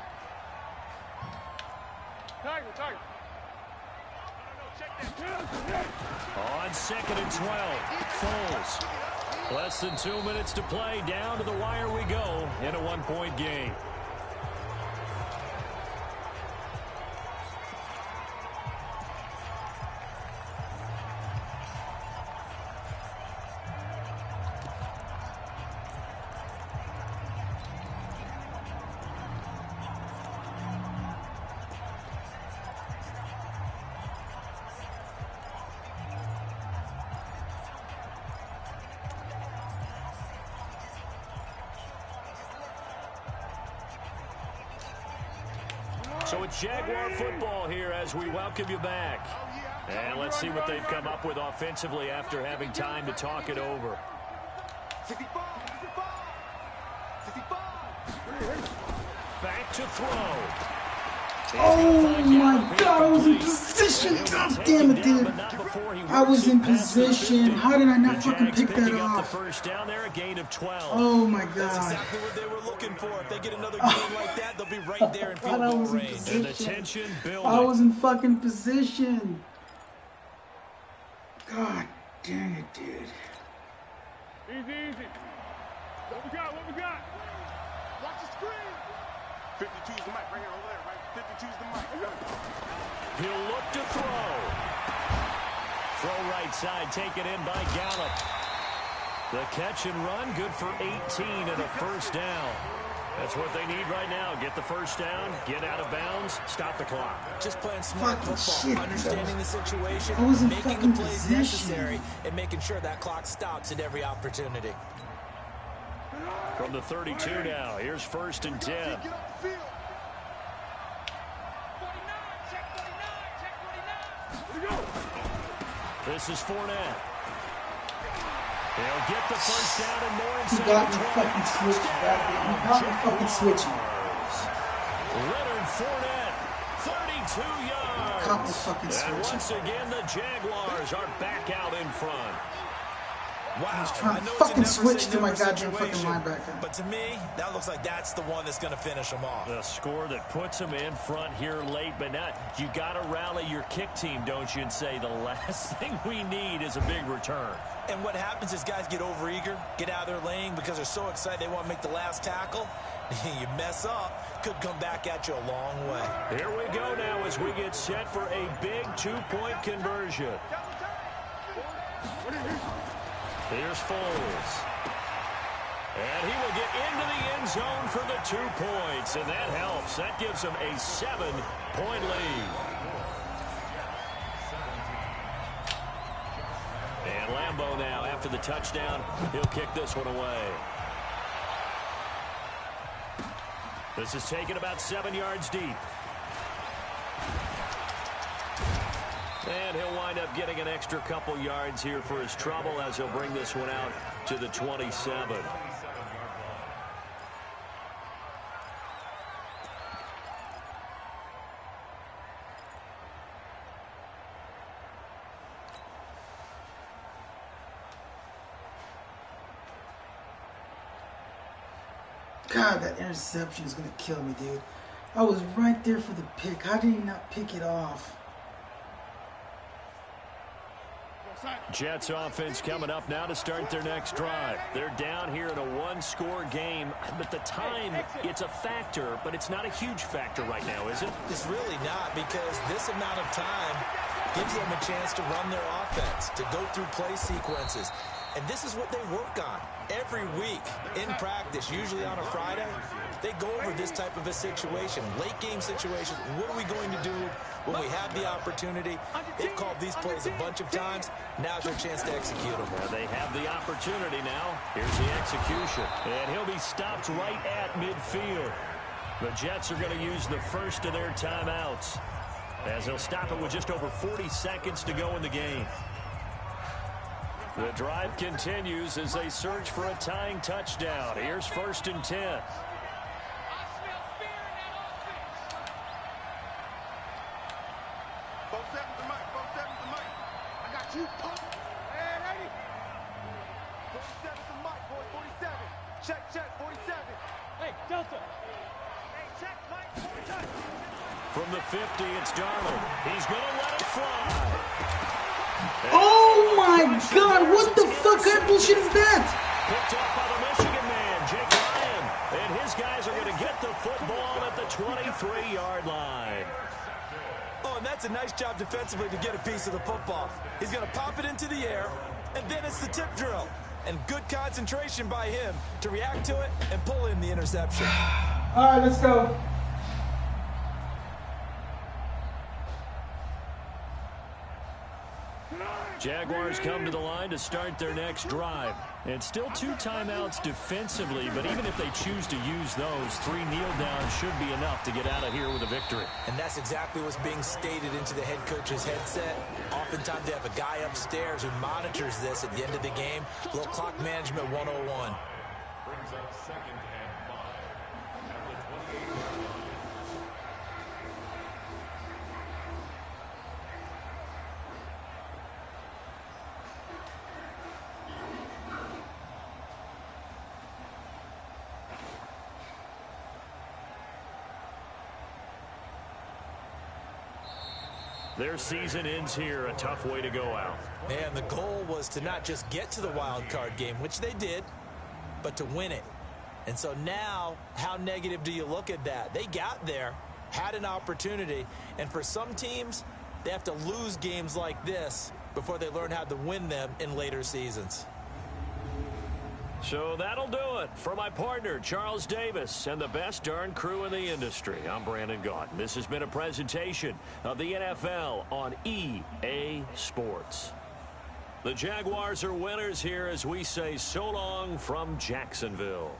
Tiger. On 2nd and 12, Foles. Less than 2 minutes to play. Down to the wire we go in a 1-point game. So it's Jaguar football here as we welcome you back. And let's see what they've come up with offensively after having time to talk it over. 65. Back to throw. Oh my God, I was in position. God damn it, dude. I was in position. How did I not fucking pick that off? First down there, a gain of 12. Oh my God. That's exactly what they were looking for. If they get another game like that, they'll be right there in field goal range. And the tension building. I was in fucking position. God dang it, dude. Easy. What we got? Watch the screen. 52 is the mic right here over there, right? 52 is the mic. He'll look to throw. Throw right side, taken in by Gallup. The catch and run, good for 18 and a first down. That's what they need right now. Get the first down, get out of bounds, stop the clock. Just playing smart Fucking football, shit, understanding the situation, I was in making the fucking plays position. necessary, and making sure that clock stops at every opportunity. From the 32 now, here's 1st and 10. Get off the field. 49. This is Fournette. They'll get the first down and more You inside. got me fucking switching back there. You got me fucking switching. Leonard Fournette, 32 yards. Caught me fucking And switching. once again, the Jaguars are back out in front. Wow. I was trying to know it's a fucking never switch say to my never goddamn fucking situation, linebacker. But to me, that looks like that's the one that's going to finish them off. The score that puts them in front here late, but not. You got to rally your kick team, don't you, and say the last thing we need is a big return. And what happens is guys get overeager, get out of their lane because they're so excited they want to make the last tackle. You mess up, could come back at you a long way. Here we go now as we get set for a big 2-point conversion. Here's Foles. And he will get into the end zone for the 2 points, and that helps. That gives him a 7-point lead. And Lambeau now, after the touchdown, he'll kick this one away. This is taken about 7 yards deep. And he'll wind up getting an extra couple yards here for his trouble as he'll bring this one out to the 27. God, that interception is going to kill me, dude. I was right there for the pick. How did he not pick it off? Jets offense coming up now to start their next drive. They're down here in a 1-score game, but the time, it's a factor, but it's not a huge factor right now, is it? It's really not, because this amount of time gives them a chance to run their offense, to go through play sequences. And this is what they work on every week in practice, usually on a Friday. They go over this type of a situation, late game situation. What are we going to do when we have the opportunity? They've called these plays a bunch of times. Now's their chance to execute them. Well, they have the opportunity now. Here's the execution. And he'll be stopped right at midfield. The Jets are going to use the first of their timeouts, as they'll stop it with just over 40 seconds to go in the game. The drive continues as they search for a tying touchdown. Here's 1st and 10. I smell fear in that offense. 4-7 to Mike. 4-7 to Mike. I got you, punk. Hey, lady. 47 to Mike, boys. 47. Check, 47. Hey, Delta. Hey, check, Mike. 47. From the 50, it's Darnold. He's going to let it fly. Oh my God, what the fuck kind of bullshit is that? Picked up by the Michigan man, Jake Ryan. And his guys are going to get the football at the 23-yard line. Oh, and that's a nice job defensively to get a piece of the football. He's going to pop it into the air, and then it's the tip drill. And good concentration by him to react to it and pull in the interception. All right, let's go. Jaguars come to the line to start their next drive. And still 2 timeouts defensively, but even if they choose to use those, 3 kneel downs should be enough to get out of here with a victory. And that's exactly what's being stated into the head coach's headset. Oftentimes they have a guy upstairs who monitors this at the end of the game. Little clock management 101. Brings up 2nd and 5 at the 28-yard line. Their season ends here, a tough way to go out. And the goal was to not just get to the wild card game, which they did, but to win it. And so now, how negative do you look at that? They got there, had an opportunity, and for some teams, they have to lose games like this before they learn how to win them in later seasons. So that'll do it for my partner, Charles Davis, and the best darn crew in the industry. I'm Brandon Gaudin. This has been a presentation of the NFL on EA Sports. The Jaguars are winners here as we say so long from Jacksonville.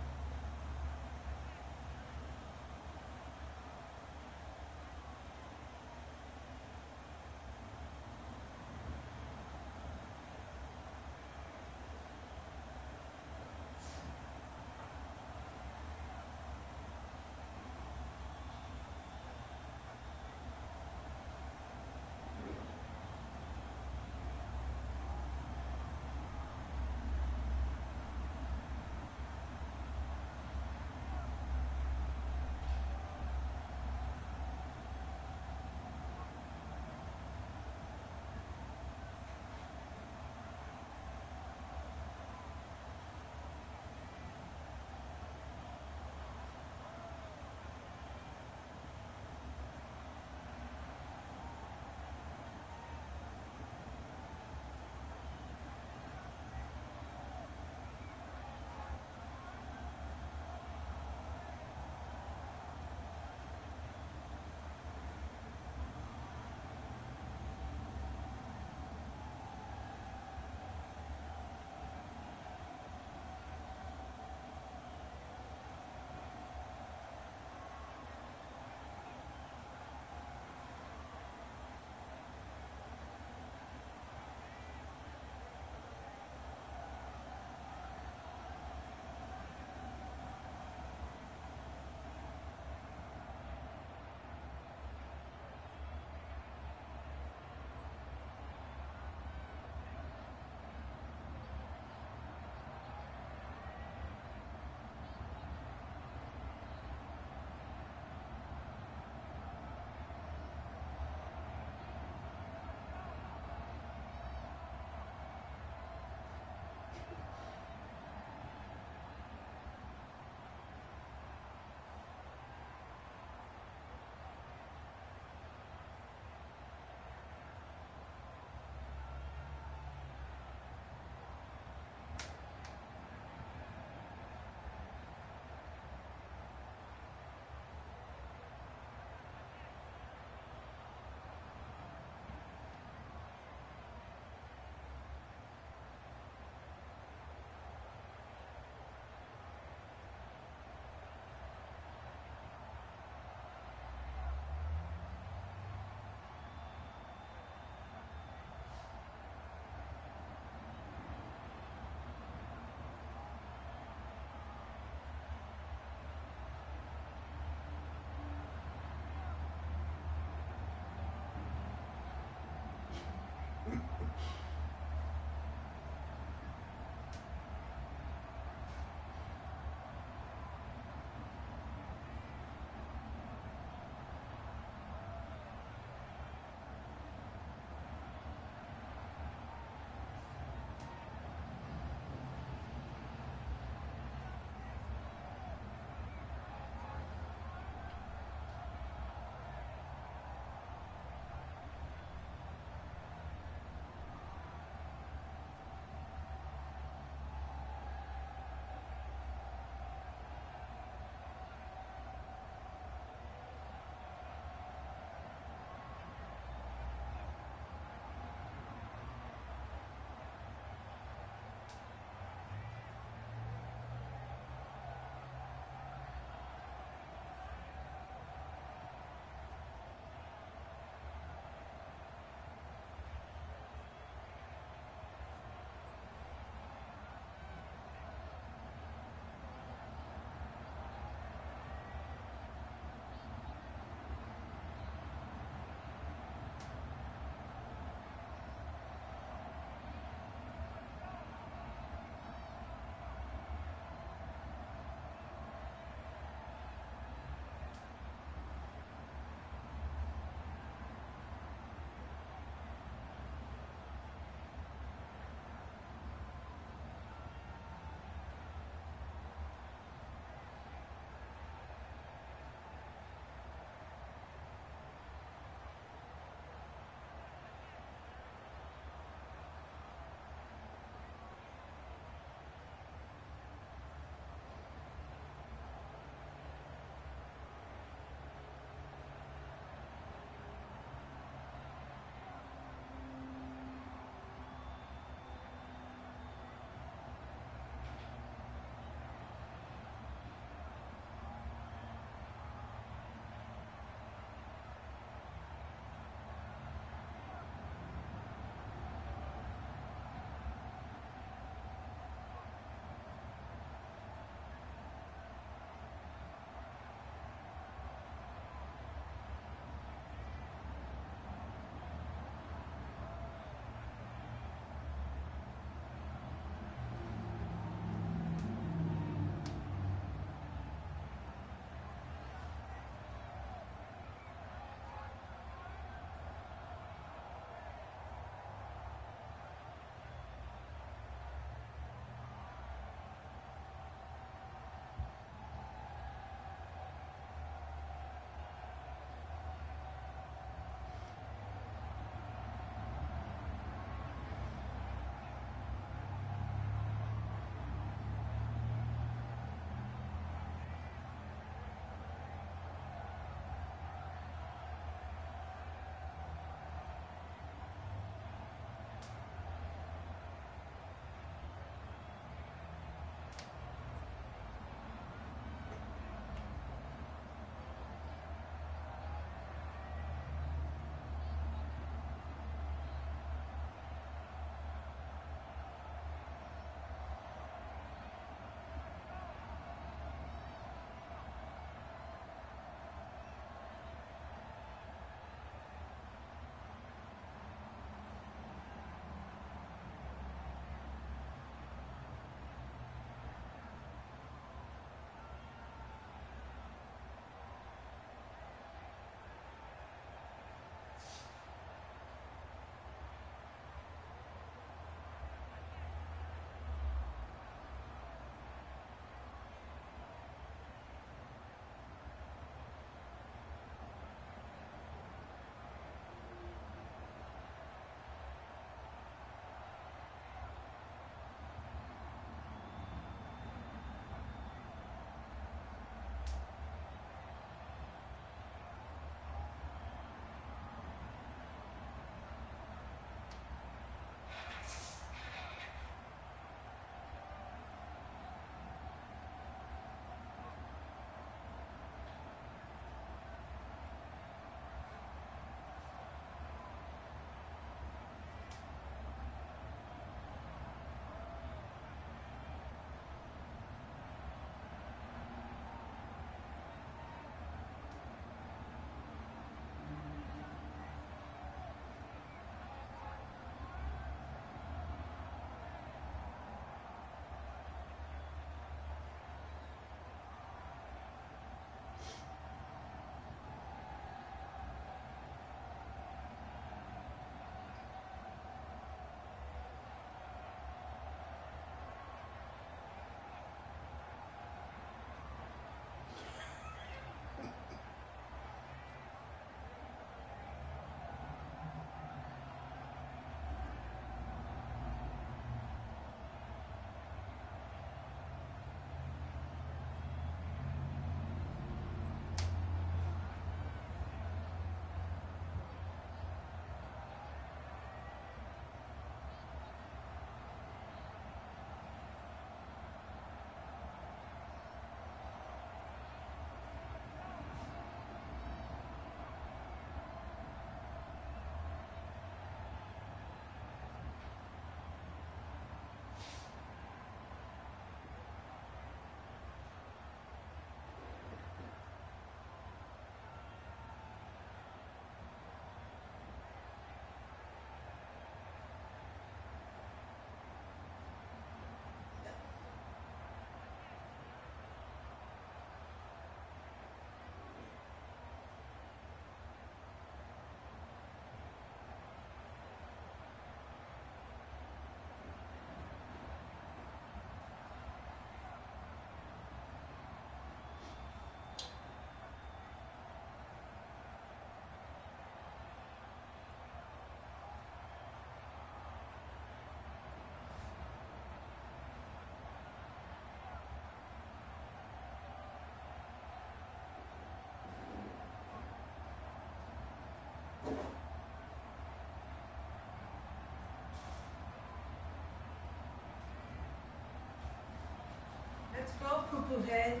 Go, poo-poo head.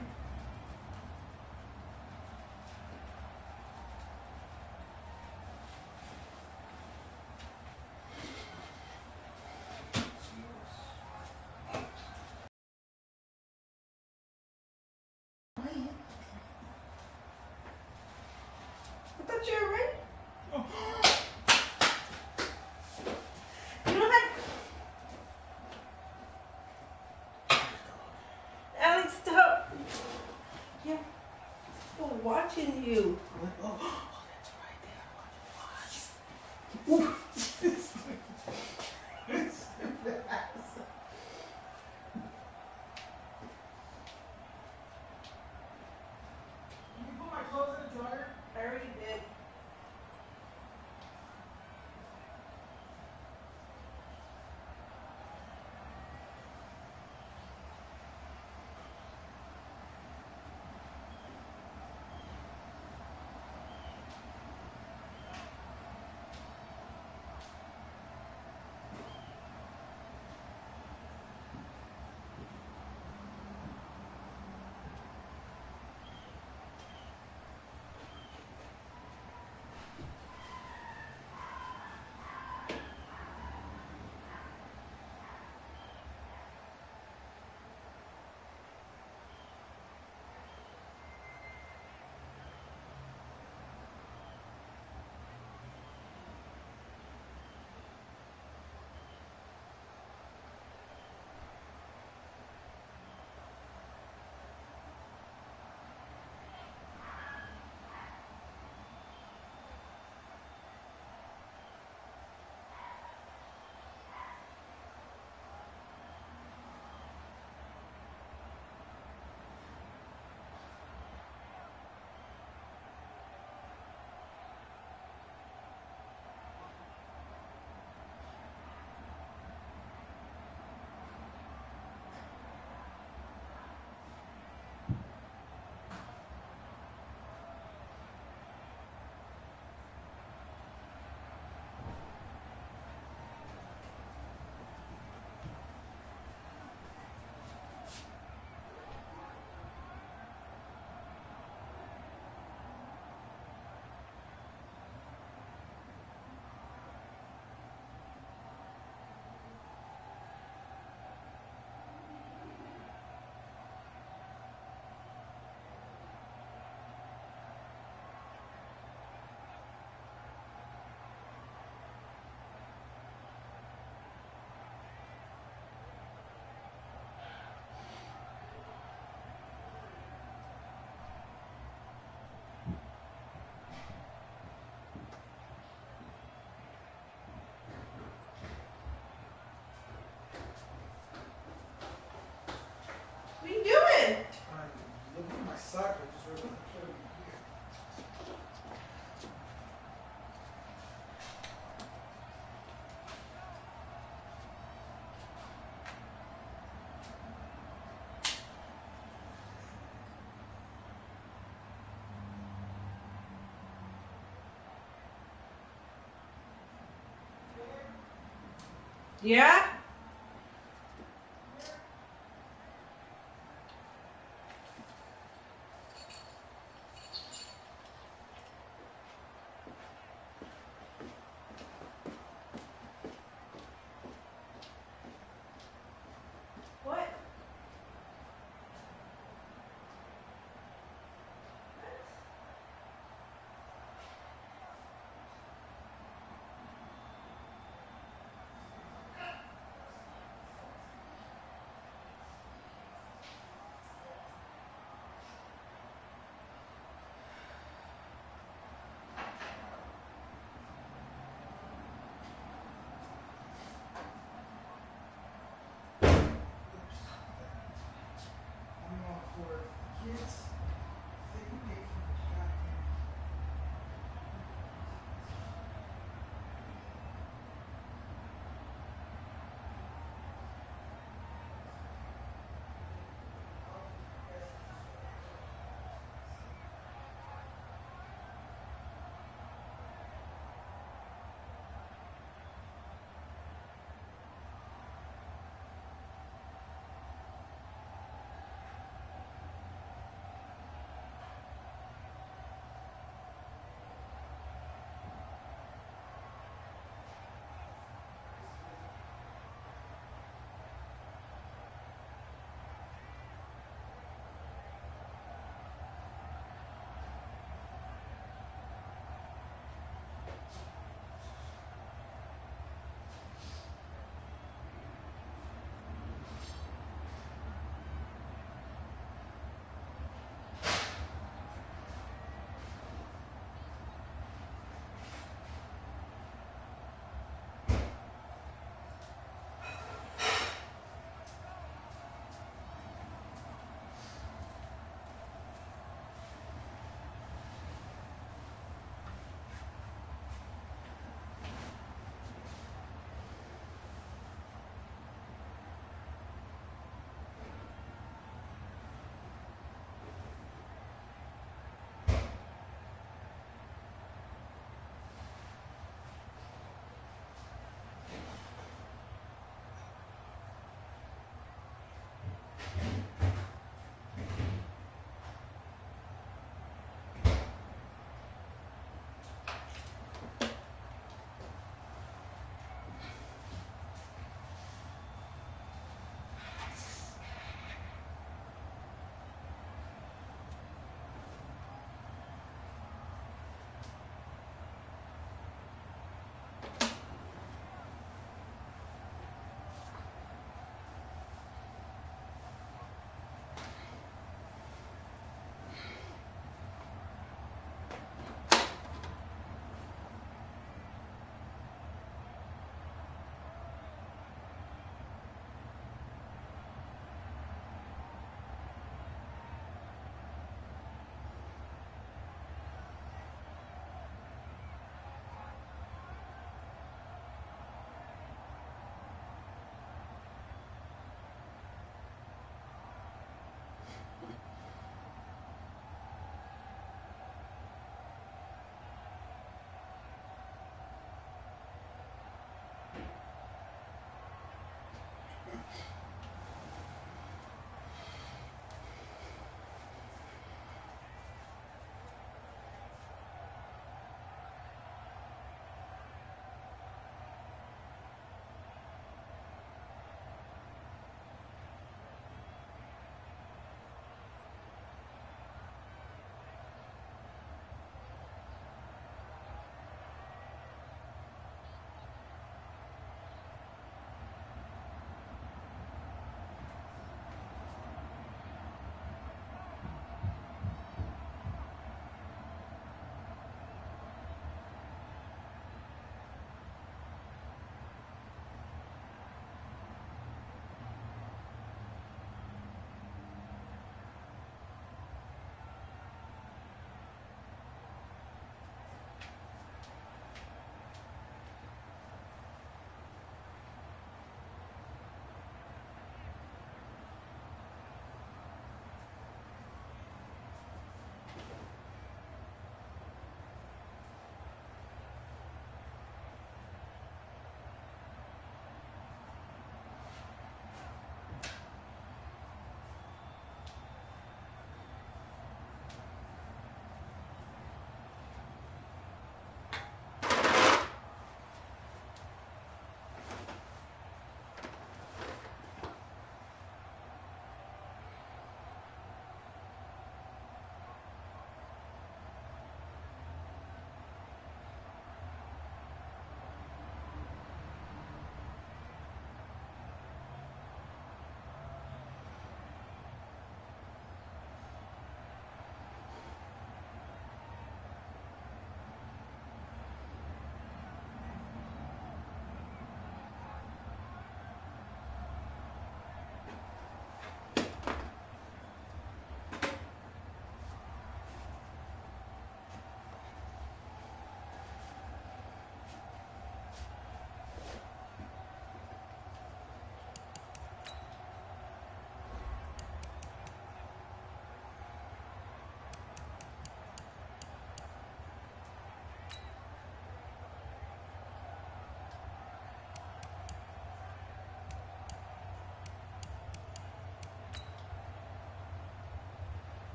I thought you were ready. You don't have... Alex, stop. Yeah. People watching you. Oh, that's right there. Ooh. Can you put my clothes in the dryer? I already did. What are you doing? I'm looking at my sock. I just realized I'm trying to be here. Yeah? What?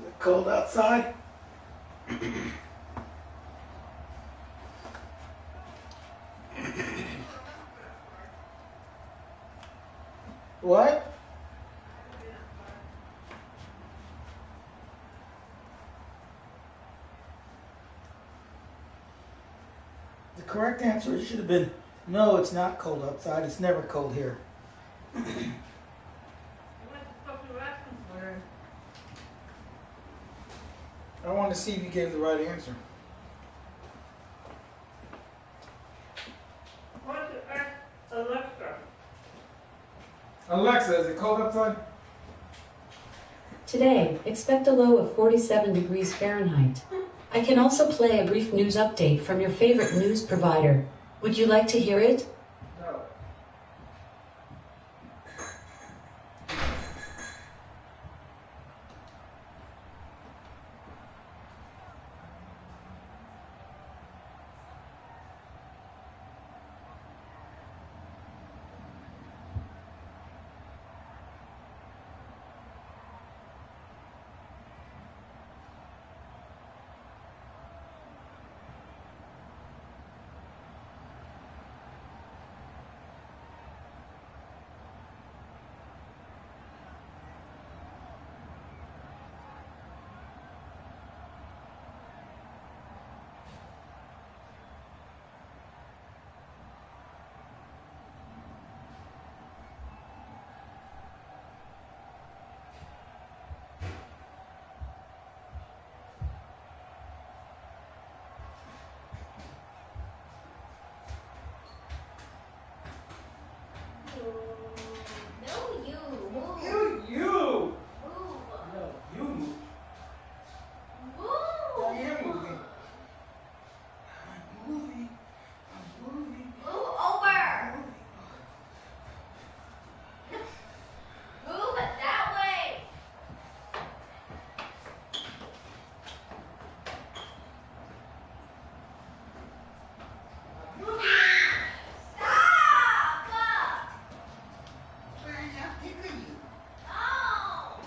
it cold outside? What? The correct answer should have been, no, it's not cold outside. It's never cold here. What the fuck are you asking for? I wanted to see if you gave the right answer. Why don't you ask Alexa? Alexa, is it cold outside? Today, expect a low of 47 degrees Fahrenheit. I can also play a brief news update from your favorite news provider. Would you like to hear it? No. No, you. Move. You! Move. No, you move. Move. I am moving. I'm moving. I'm moving. Move over. Move it that way. Stop! I'm kicking you. No.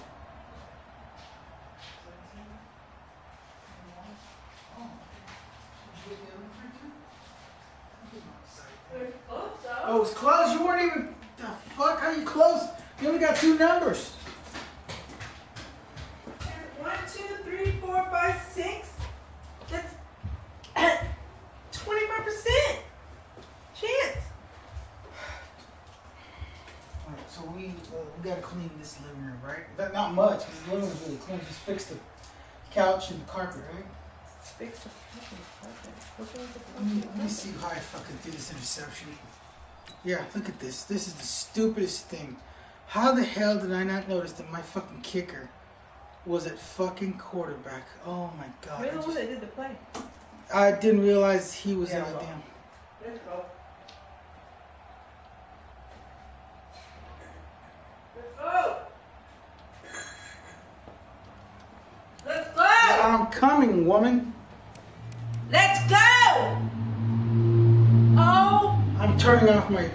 17, 21. Oh, okay. Did you get the other three too? I'm getting excited. It's close though. Oh, it's close. You weren't even. The fuck? How you close? You only got 2 numbers. 1, 2, 3, 4, 5, 6. That's 25% chance. Alright, so we gotta clean this living room, right? Not much, because the living room's really clean. Just fix the couch and the carpet, right? Fix the fucking Let me see how I fucking do this interception. Yeah, look at this. This is the stupidest thing. How the hell did I not notice that my fucking kicker was at fucking quarterback? Oh my god. You're the one that did the play. I didn't realize he was in the well. damn. Let's go. Let's go. Let's go. I'm coming, woman. Let's go. Oh. I'm turning off my